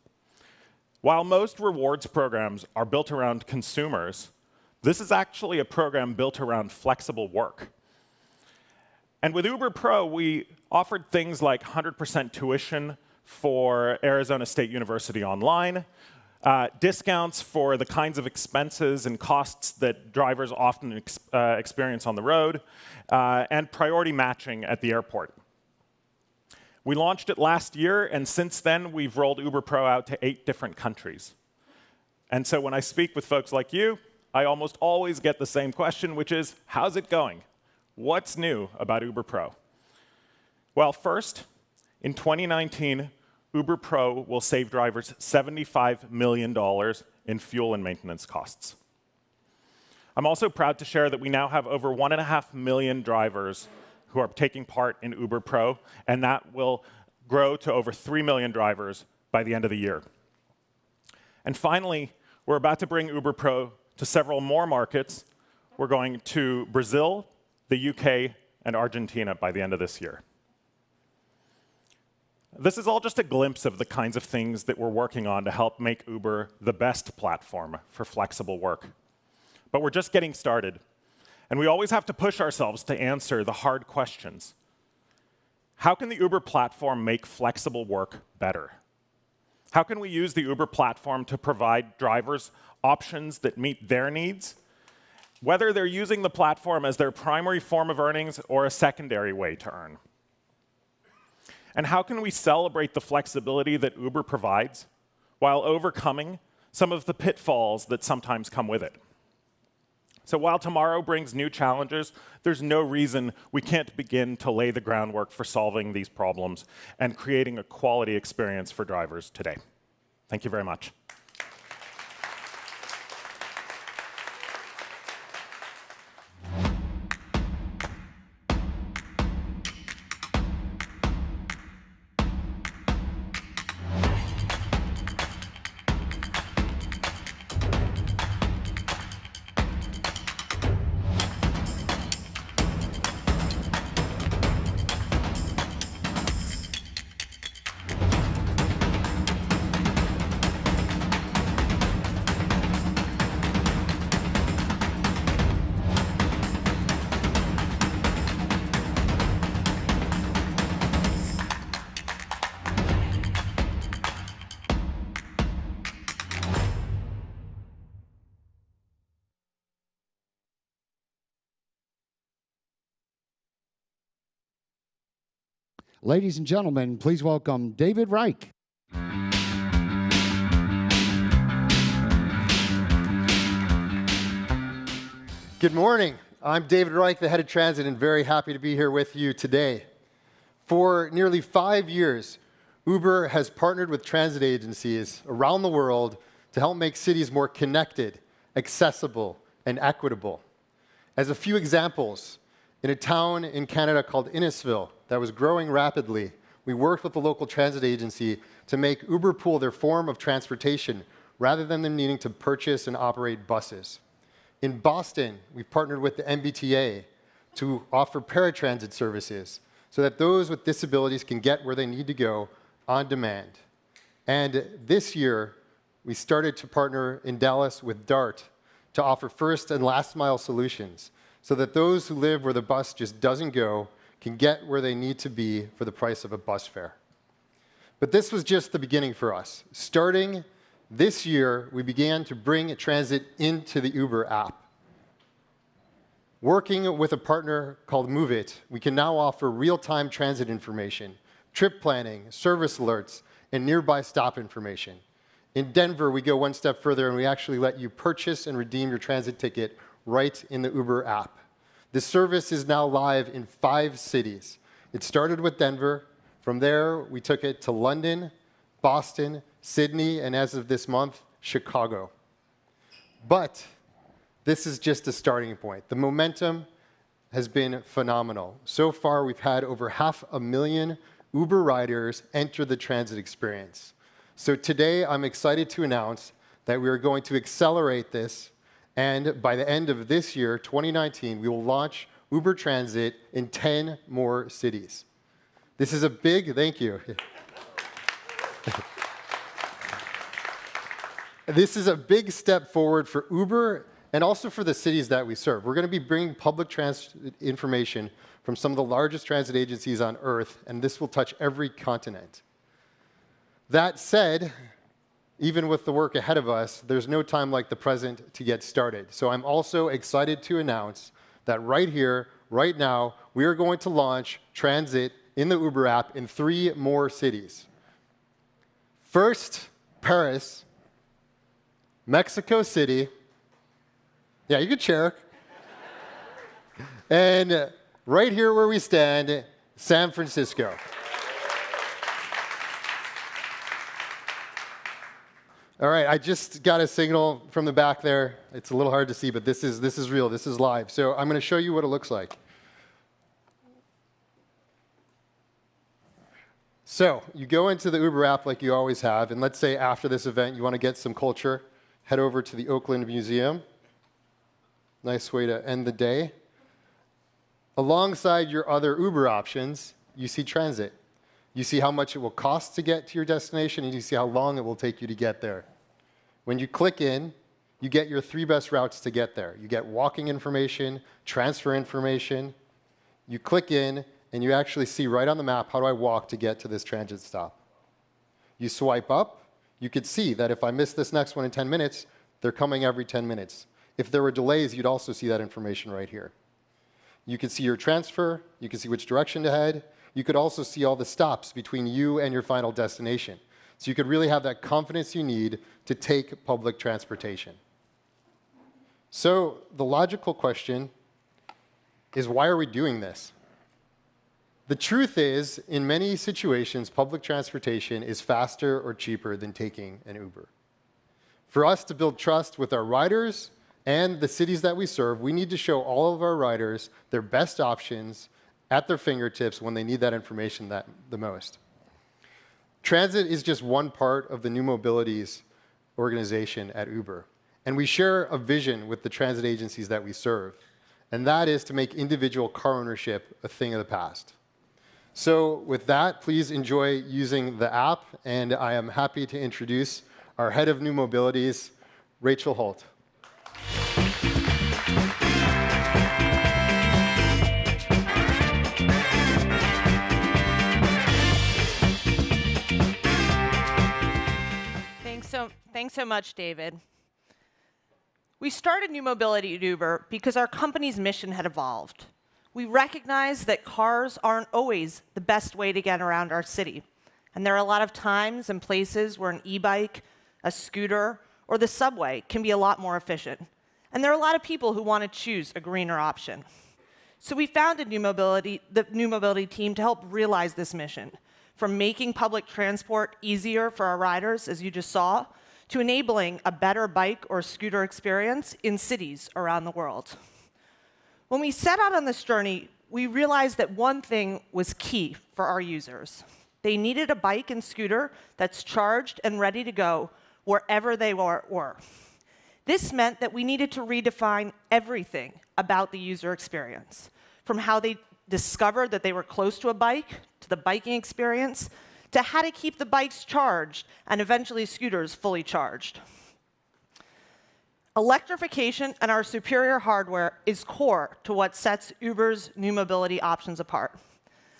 While most rewards programs are built around consumers, this is actually a program built around flexible work. And with Uber Pro, we offered things like 100% tuition for Arizona State University Online, discounts for the kinds of expenses and costs that drivers often experience on the road, and priority matching at the airport. We launched it last year, and since then, we've rolled Uber Pro out to 8 different countries. And so when I speak with folks like you, I almost always get the same question, which is, how's it going? What's new about Uber Pro? Well, first, in 2019, Uber Pro will save drivers $75 million in fuel and maintenance costs. I'm also proud to share that we now have over 1.5 million drivers who are taking part in Uber Pro, and that will grow to over 3 million drivers by the end of the year. And finally, we're about to bring Uber Pro to several more markets. We're going to Brazil, the UK, and Argentina by the end of this year. This is all just a glimpse of the kinds of things that we're working on to help make Uber the best platform for flexible work. But we're just getting started. And we always have to push ourselves to answer the hard questions. How can the Uber platform make flexible work better? How can we use the Uber platform to provide drivers options that meet their needs, whether they're using the platform as their primary form of earnings or a secondary way to earn? And how can we celebrate the flexibility that Uber provides while overcoming some of the pitfalls that sometimes come with it? So while tomorrow brings new challenges, there's no reason we can't begin to lay the groundwork for solving these problems and creating a quality experience for drivers today. Thank you very much. Ladies and gentlemen, please welcome David Reich. Good morning. I'm David Reich, the head of transit, and very happy to be here with you today. For nearly 5 years, Uber has partnered with transit agencies around the world to help make cities more connected, accessible, and equitable. As a few examples, in a town in Canada called Innisfil that was growing rapidly, we worked with the local transit agency to make Uber Pool their form of transportation rather than them needing to purchase and operate buses. In Boston, we've partnered with the MBTA to offer paratransit services so that those with disabilities can get where they need to go on demand. And this year, we started to partner in Dallas with DART to offer first and last mile solutions so that those who live where the bus just doesn't go can get where they need to be for the price of a bus fare. But this was just the beginning for us. Starting this year, we began to bring transit into the Uber app. Working with a partner called Move It, we can now offer real-time transit information, trip planning, service alerts, and nearby stop information. In Denver, we go one step further, and we actually let you purchase and redeem your transit ticket right in the Uber app. This service is now live in 5 cities. It started with Denver. From there, we took it to London, Boston, Sydney, and as of this month, Chicago. But this is just a starting point. The momentum has been phenomenal. So far, we've had over 500,000 Uber riders enter the transit experience. So today, I'm excited to announce that we are going to accelerate this And by the end of this year, 2019, we will launch Uber Transit in 10 more cities. This is a big, thank you. This is a big step forward for Uber and also for the cities that we serve. We're going to be bringing public transit information from some of the largest transit agencies on Earth, and this will touch every continent. That said, even with the work ahead of us, there's no time like the present to get started. So I'm also excited to announce that right here, right now, we are going to launch transit in the Uber app in 3 more cities. First, Paris, Mexico City. Yeah, you can share. And right here where we stand, San Francisco. All right, I just got a signal from the back there. It's a little hard to see, but this is real. This is live. So I'm going to show you what it looks like. So you go into the Uber app like you always have, and let's say after this event you want to get some culture, head over to the Oakland Museum. Nice way to end the day. Alongside your other Uber options, you see transit. You see how much it will cost to get to your destination, and you see how long it will take you to get there. When you click in, you get your 3 best routes to get there. You get walking information, transfer information. You click in, and you actually see right on the map, how do I walk to get to this transit stop? You swipe up, you could see that if I miss this next one in 10 minutes, they're coming every 10 minutes. If there were delays, you'd also see that information right here. You can see your transfer, you can see which direction to head. You could also see all the stops between you and your final destination. So you could really have that confidence you need to take public transportation. So the logical question is, why are we doing this? The truth is, in many situations, public transportation is faster or cheaper than taking an Uber. For us to build trust with our riders and the cities that we serve, we need to show all of our riders their best options at their fingertips when they need that information the most. Transit is just one part of the new mobilities organization at Uber. And we share a vision with the transit agencies that we serve. And that is to make individual car ownership a thing of the past. So with that, please enjoy using the app. And I am happy to introduce our head of new mobilities, Rachel Holt. Thanks so much, David. We started New Mobility at Uber because our company's mission had evolved. We recognize that cars aren't always the best way to get around our city. And there are a lot of times and places where an e-bike, a scooter, or the subway can be a lot more efficient. And there are a lot of people who want to choose a greener option. So we founded the New Mobility team to help realize this mission, from making public transport easier for our riders, as you just saw, to enabling a better bike or scooter experience in cities around the world. When we set out on this journey, we realized that one thing was key for our users. They needed a bike and scooter that's charged and ready to go wherever they were. This meant that we needed to redefine everything about the user experience, from how they discovered that they were close to a bike, to the biking experience, to how to keep the bikes charged and eventually scooters fully charged. Electrification and our superior hardware is core to what sets Uber's new mobility options apart.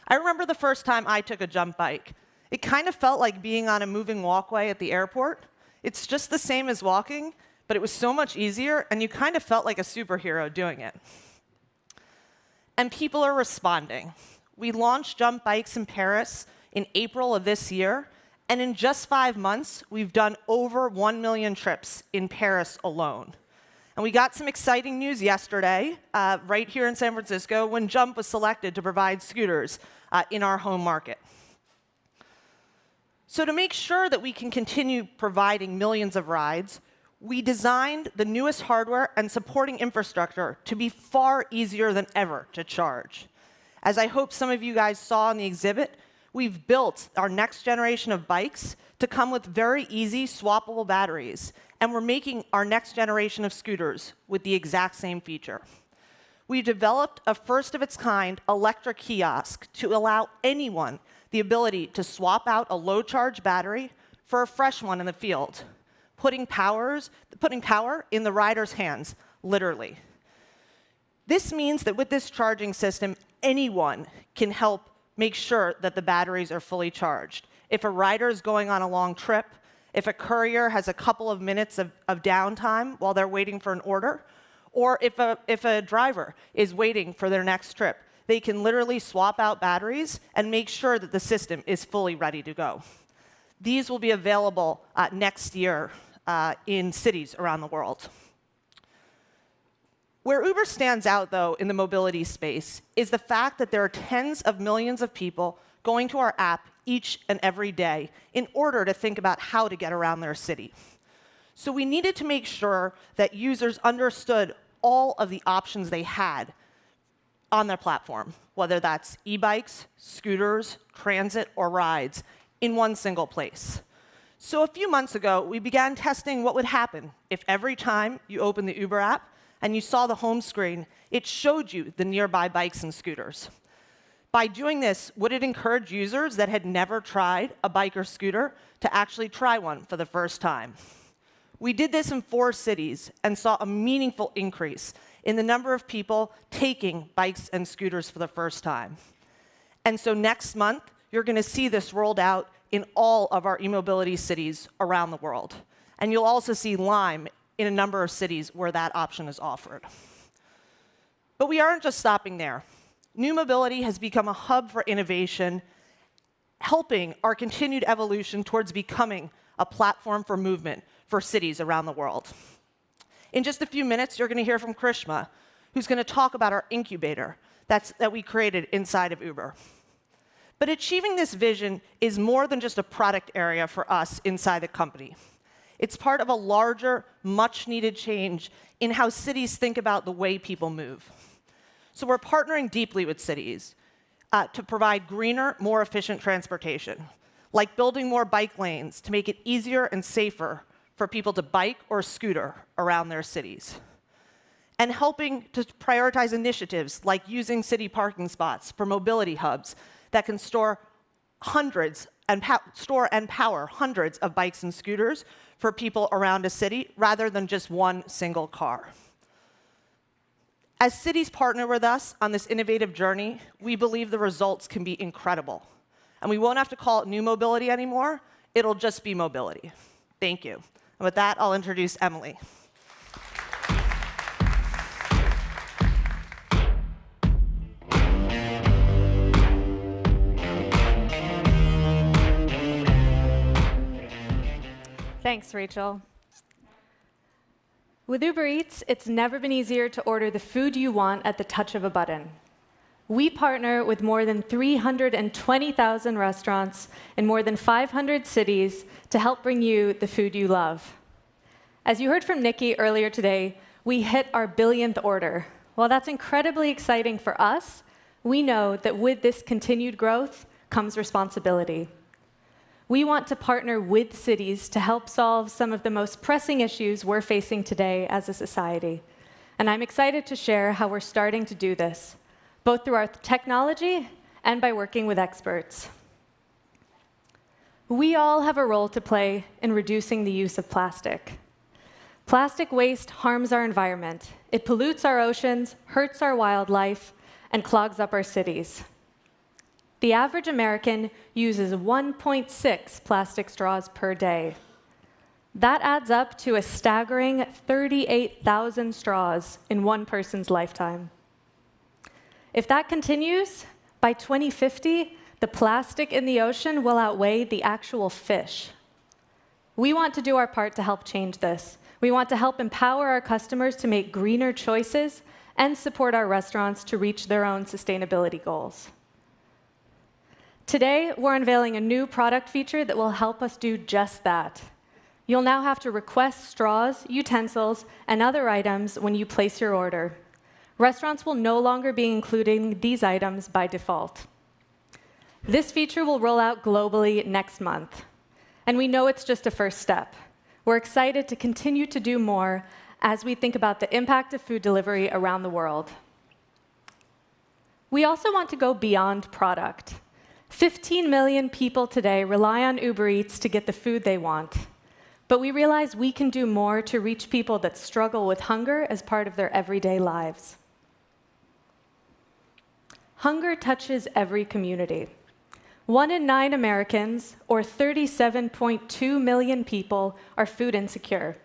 I remember the first time I took a jump bike. It kind of felt like being on a moving walkway at the airport. It's just the same as walking, but it was so much easier, and you kind of felt like a superhero doing it. And people are responding. We launched jump bikes in Paris in April of this year, and in just 5 months, we've done over 1 million trips in Paris alone. And we got some exciting news yesterday, right here in San Francisco, when Jump was selected to provide scooters in our home market. So to make sure that we can continue providing millions of rides, we designed the newest hardware and supporting infrastructure to be far easier than ever to charge. As I hope some of you guys saw in the exhibit, we've built our next generation of bikes to come with very easy swappable batteries, and we're making our next generation of scooters with the exact same feature. We've developed a first-of-its-kind electric kiosk to allow anyone the ability to swap out a low-charge battery for a fresh one in the field, putting power in the rider's hands, literally. This means that with this charging system, anyone can help make sure that the batteries are fully charged. If a rider is going on a long trip, if a courier has a couple of minutes of downtime while they're waiting for an order, or if a driver is waiting for their next trip, they can literally swap out batteries and make sure that the system is fully ready to go. These will be available next year in cities around the world. Where Uber stands out, though, in the mobility space is the fact that there are tens of millions of people going to our app each and every day in order to think about how to get around their city. So we needed to make sure that users understood all of the options they had on their platform, whether that's e-bikes, scooters, transit, or rides, in one single place. So a few months ago, we began testing what would happen if every time you opened the Uber app and you saw the home screen, it showed you the nearby bikes and scooters. By doing this, would it encourage users that had never tried a bike or scooter to actually try one for the first time? We did this in 4 cities and saw a meaningful increase in the number of people taking bikes and scooters for the first time. And so next month, you're going to see this rolled out in all of our e-mobility cities around the world. And you'll also see Lime in a number of cities where that option is offered. But we aren't just stopping there. New mobility has become a hub for innovation, helping our continued evolution towards becoming a platform for movement for cities around the world. In just a few minutes, you're going to hear from Karishma, who's going to talk about our incubator that we created inside of Uber. But achieving this vision is more than just a product area for us inside the company. It's part of a larger, much-needed change in how cities think about the way people move. So we're partnering deeply with cities to provide greener, more efficient transportation, like building more bike lanes to make it easier and safer for people to bike or scooter around their cities, and helping to prioritize initiatives like using city parking spots for mobility hubs that can store and power hundreds of bikes and scooters for people around a city rather than just one single car. As cities partner with us on this innovative journey, we believe the results can be incredible. And we won't have to call it new mobility anymore. It'll just be mobility. Thank you. And with that, I'll introduce Emilie. Thanks, Rachel. With Uber Eats, it's never been easier to order the food you want at the touch of a button. We partner with more than 320,000 restaurants in more than 500 cities to help bring you the food you love. As you heard from Nikki earlier today, we hit our 1,000,000th order. While that's incredibly exciting for us, we know that with this continued growth comes responsibility. We want to partner with cities to help solve some of the most pressing issues we're facing today as a society. And I'm excited to share how we're starting to do this, both through our technology and by working with experts. We all have a role to play in reducing the use of plastic. Plastic waste harms our environment. It pollutes our oceans, hurts our wildlife, and clogs up our cities. The average American uses 1.6 plastic straws per day. That adds up to a staggering 38,000 straws in one person's lifetime. If that continues, by 2050, the plastic in the ocean will outweigh the actual fish. We want to do our part to help change this. We want to help empower our customers to make greener choices and support our restaurants to reach their own sustainability goals. Today, we're unveiling a new product feature that will help us do just that. You'll now have to request straws, utensils, and other items when you place your order. Restaurants will no longer be including these items by default. This feature will roll out globally next month. And we know it's just a first step. We're excited to continue to do more as we think about the impact of food delivery around the world. We also want to go beyond product. 15 million people today rely on Uber Eats to get the food they want. But we realize we can do more to reach people that struggle with hunger as part of their everyday lives. Hunger touches every community. 1 in 9 Americans, or 37.2 million people, are food insecure,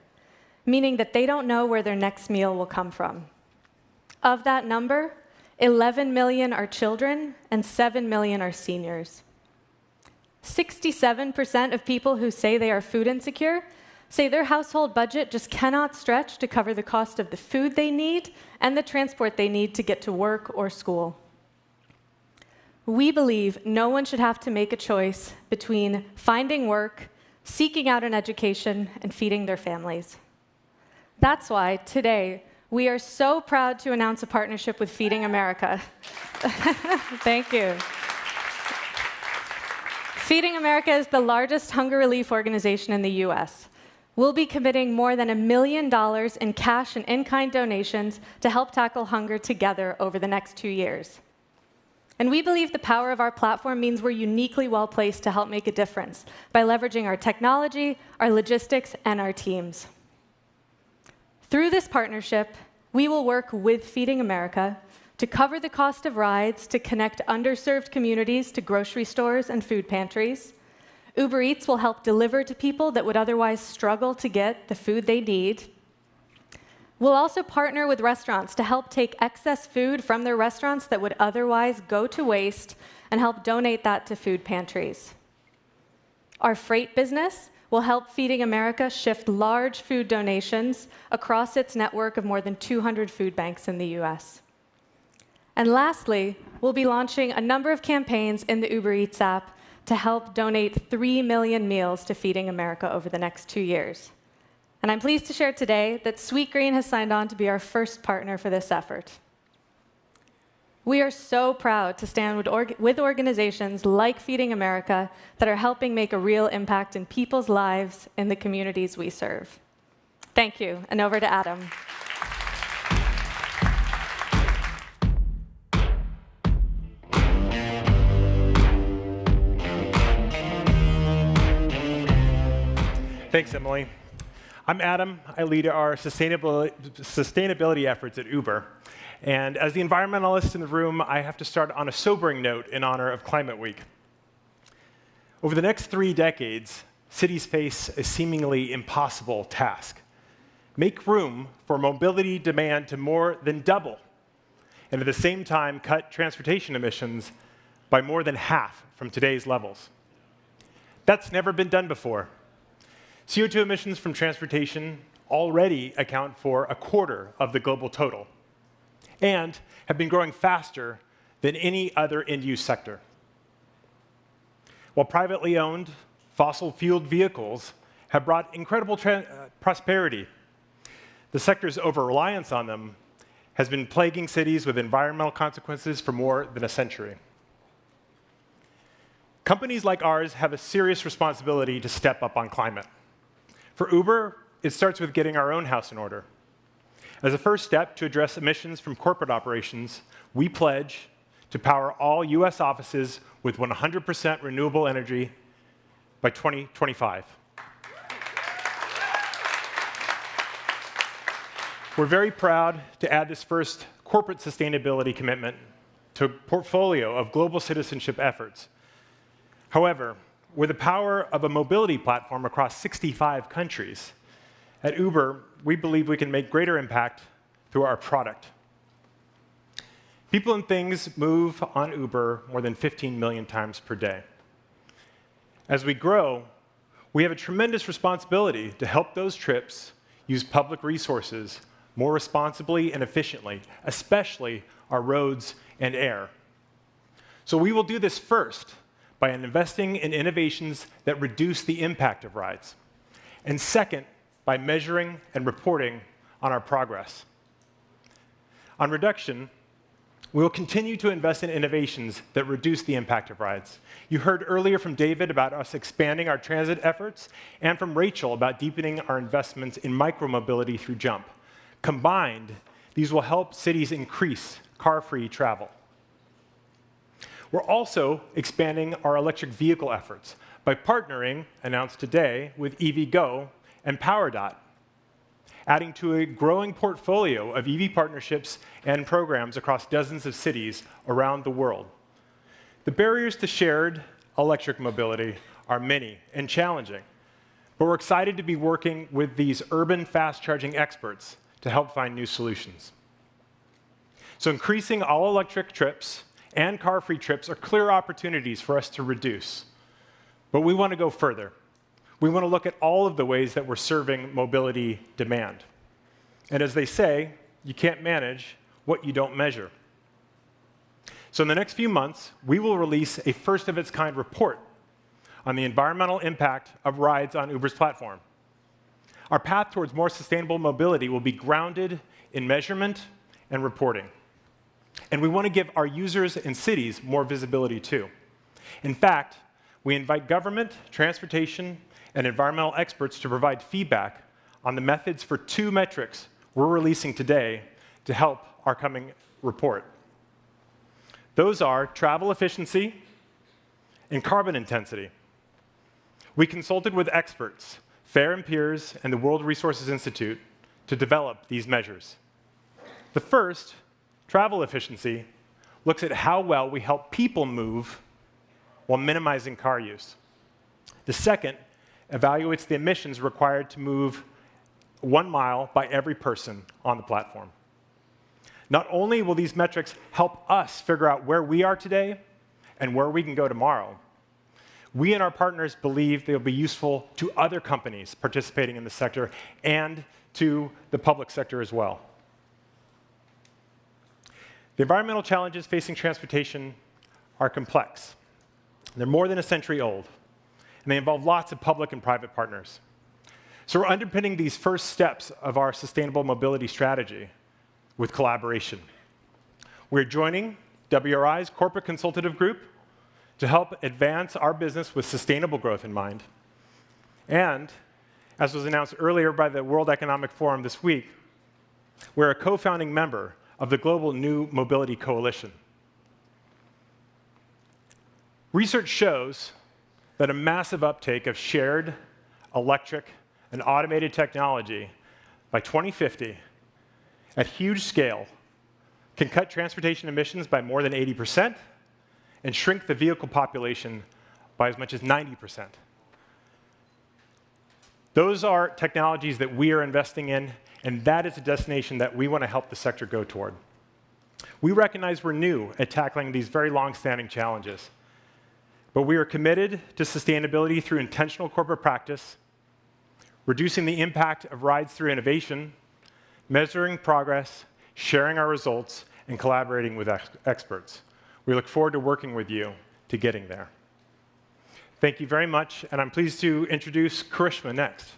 meaning that they don't know where their next meal will come from. Of that number, 11 million are children and 7 million are seniors. 67% of people who say they are food insecure say their household budget just cannot stretch to cover the cost of the food they need and the transport they need to get to work or school. We believe no one should have to make a choice between finding work, seeking out an education, and feeding their families. That's why today we are so proud to announce a partnership with Feeding America. Thank you. Feeding America is the largest hunger relief organization in the US. We'll be committing more than $1 million in cash and in-kind donations to help tackle hunger together over the next 2 years. And we believe the power of our platform means we're uniquely well-placed to help make a difference by leveraging our technology, our logistics, and our teams. Through this partnership, we will work with Feeding America to cover the cost of rides to connect underserved communities to grocery stores and food pantries. Uber Eats will help deliver to people that would otherwise struggle to get the food they need. We'll also partner with restaurants to help take excess food from their restaurants that would otherwise go to waste and help donate that to food pantries. Our freight business will help Feeding America shift large food donations across its network of more than 200 food banks in the US. And lastly, we'll be launching a number of campaigns in the Uber Eats app to help donate 3 million meals to Feeding America over the next 2 years. And I'm pleased to share today that Sweetgreen has signed on to be our first partner for this effort. We are so proud to stand with organizations like Feeding America that are helping make a real impact in people's lives in the communities we serve. Thank you, and over to Adam. Thanks, Emily. I'm Adam. I lead our sustainability efforts at Uber. And as the environmentalist in the room, I have to start on a sobering note in honor of Climate Week. Over the next 3 decades, cities face a seemingly impossible task. Make room for mobility demand to more than double, and at the same time cut transportation emissions by more than half from today's levels. That's never been done before. CO2 emissions from transportation already account for 1/4 of the global total and have been growing faster than any other end-use sector. While privately owned, fossil-fueled vehicles have brought incredible prosperity, the sector's over-reliance on them has been plaguing cities with environmental consequences for more than a century. Companies like ours have a serious responsibility to step up on climate. For Uber, it starts with getting our own house in order. As a first step to address emissions from corporate operations, we pledge to power all US offices with 100% renewable energy by 2025. We're very proud to add this first corporate sustainability commitment to a portfolio of global citizenship efforts. However, with the power of a mobility platform across 65 countries, at Uber, we believe we can make greater impact through our product. People and things move on Uber more than 15 million times per day. As we grow, we have a tremendous responsibility to help those trips use public resources more responsibly and efficiently, especially our roads and air. So we will do this first by investing in innovations that reduce the impact of rides, and second, by measuring and reporting on our progress. On reduction, We will continue to invest in innovations that reduce the impact of rides. You heard earlier from David about us expanding our transit efforts, and from Rachel about deepening our investments in micromobility through Jump. Combined, these will help cities increase car-free travel. We're also expanding our electric vehicle efforts by partnering, announced today, with EVgo and PowerDot, adding to a growing portfolio of EV partnerships and programs across dozens of cities around the world. The barriers to shared electric mobility are many and challenging, but we're excited to be working with these urban fast-charging experts to help find new solutions. So increasing all-electric trips and car-free trips are clear opportunities for us to reduce, but we want to go further. We want to look at all of the ways that we're serving mobility demand. And as they say, you can't manage what you don't measure. So in the next few months, we will release a first-of-its-kind report on the environmental impact of rides on Uber's platform. Our path towards more sustainable mobility will be grounded in measurement and reporting. And we want to give our users and cities more visibility too. In fact, we invite government, transportation, and environmental experts to provide feedback on the methods for 2 metrics we're releasing today to help our coming report. Those are travel efficiency and carbon intensity. We consulted with experts, Fair and Peers, and the World Resources Institute to develop these measures. The first, travel efficiency, looks at how well we help people move while minimizing car use. The second evaluates the emissions required to move 1 mile by every person on the platform. Not only will these metrics help us figure out where we are today and where we can go tomorrow, we and our partners believe they'll be useful to other companies participating in the sector and to the public sector as well. The environmental challenges facing transportation are complex. They're more than a century old, and they involve lots of public and private partners. So we're underpinning these first steps of our sustainable mobility strategy with collaboration. We're joining WRI's corporate consultative group to help advance our business with sustainable growth in mind. And, as was announced earlier by the World Economic Forum this week, we're a co-founding member of the Global New Mobility Coalition. Research shows that a massive uptake of shared, electric, and automated technology by 2050 at huge scale can cut transportation emissions by more than 80% and shrink the vehicle population by as much as 90%. Those are technologies that we are investing in, and that is a destination that we want to help the sector go toward. We recognize we're new at tackling these very long-standing challenges, but we are committed to sustainability through intentional corporate practice, reducing the impact of rides through innovation, measuring progress, sharing our results, and collaborating with experts. We look forward to working with you to getting there. Thank you very much, and I'm pleased to introduce Karishma next.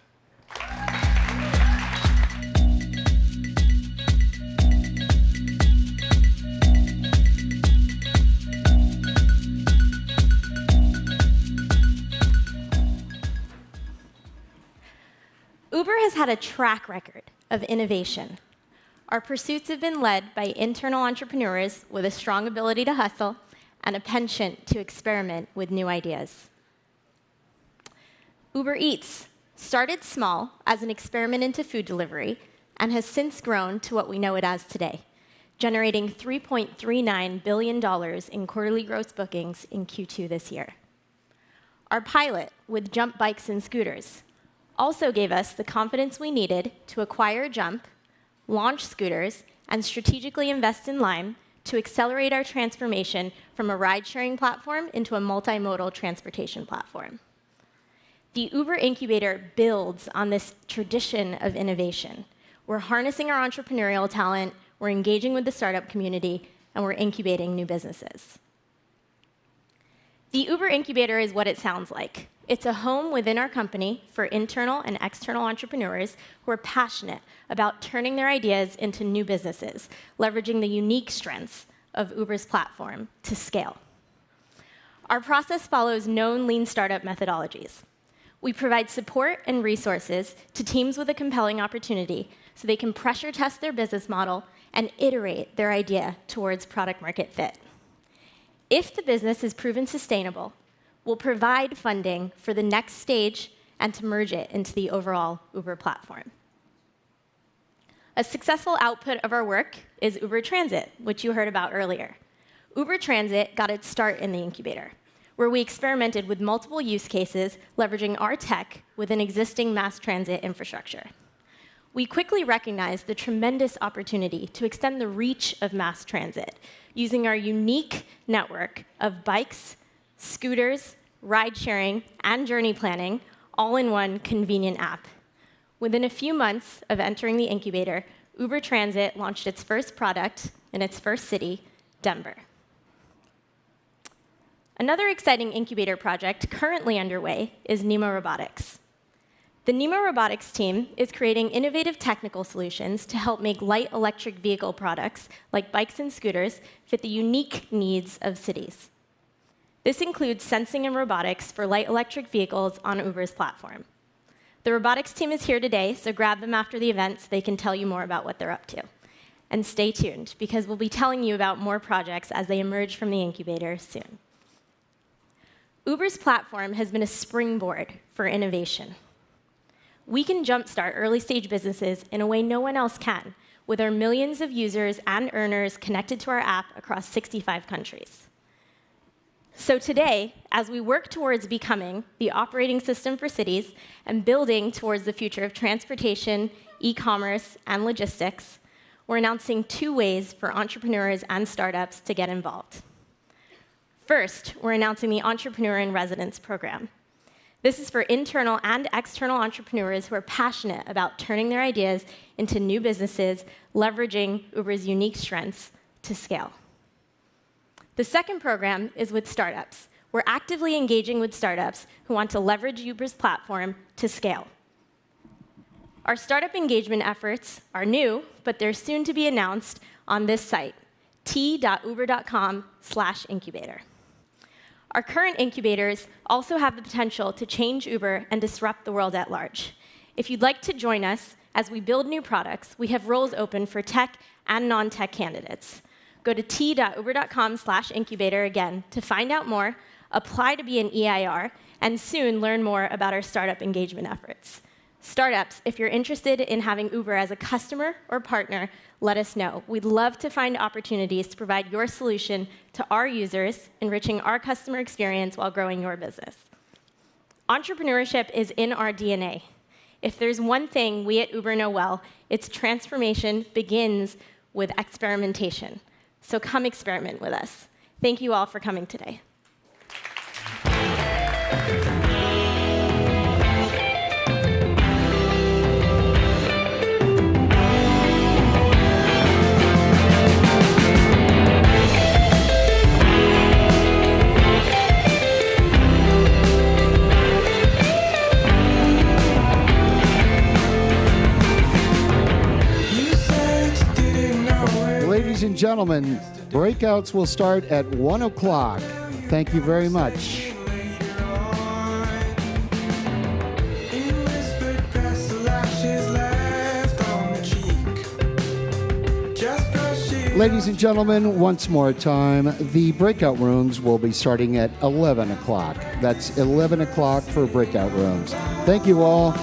Uber has had a track record of innovation. Our pursuits have been led by internal entrepreneurs with a strong ability to hustle and a penchant to experiment with new ideas. Uber Eats started small as an experiment into food delivery and has since grown to what we know it as today, generating $3.39 billion in quarterly gross bookings in Q2 this year. Our pilot with Jump bikes and scooters also gave us the confidence we needed to acquire Jump, launch scooters, and strategically invest in Lime to accelerate our transformation from a ride-sharing platform into a multimodal transportation platform. The Uber Incubator builds on this tradition of innovation. We're harnessing our entrepreneurial talent, we're engaging with the startup community, and we're incubating new businesses. The Uber Incubator is what it sounds like. It's a home within our company for internal and external entrepreneurs who are passionate about turning their ideas into new businesses, leveraging the unique strengths of Uber's platform to scale. Our process follows known lean startup methodologies. We provide support and resources to teams with a compelling opportunity so they can pressure test their business model and iterate their idea towards product market fit. If the business is proven sustainable, we'll provide funding for the next stage and to merge it into the overall Uber platform. A successful output of our work is Uber Transit, which you heard about earlier. Uber Transit got its start in the incubator, where we experimented with multiple use cases leveraging our tech within existing mass transit infrastructure. We quickly recognized the tremendous opportunity to extend the reach of mass transit using our unique network of bikes, scooters, ride-sharing, and journey planning, all in one convenient app. Within a few months of entering the incubator, Uber Transit launched its first product in its first city, Denver. Another exciting incubator project currently underway is Nemo Robotics. The Nemo Robotics team is creating innovative technical solutions to help make light electric vehicle products, like bikes and scooters, fit the unique needs of cities. This includes sensing and robotics for light electric vehicles on Uber's platform. The robotics team is here today, so grab them after the event so they can tell you more about what they're up to. And stay tuned, because we'll be telling you about more projects as they emerge from the incubator soon. Uber's platform has been a springboard for innovation. We can jumpstart early-stage businesses in a way no one else can, with our millions of users and earners connected to our app across 65 countries. So today, as we work towards becoming the operating system for cities and building towards the future of transportation, e-commerce, and logistics, we're announcing 2 ways for entrepreneurs and startups to get involved. First, we're announcing the Entrepreneur in Residence program. This is for internal and external entrepreneurs who are passionate about turning their ideas into new businesses, leveraging Uber's unique strengths to scale. The second program is with startups. We're actively engaging with startups who want to leverage Uber's platform to scale. Our startup engagement efforts are new, but they're soon to be announced on this site, t.uber.com/incubator. Our current incubators also have the potential to change Uber and disrupt the world at large. If you'd like to join us as we build new products, we have roles open for tech and non-tech candidates. Go to t.uber.com/incubator again to find out more, apply to be an EIR, and soon learn more about our startup engagement efforts. Startups, if you're interested in having Uber as a customer or partner, let us know. We'd love to find opportunities to provide your solution to our users, enriching our customer experience while growing your business. Entrepreneurship is in our DNA. If there's one thing we at Uber know well, it's transformation begins with experimentation. So come experiment with us. Thank you all for coming today. Ladies and gentlemen, breakouts will start at 1 o'clock. Thank you very much. Ladies and gentlemen, once more time, the breakout rooms will be starting at 11 o'clock. That's 11 o'clock for breakout rooms. Thank you all.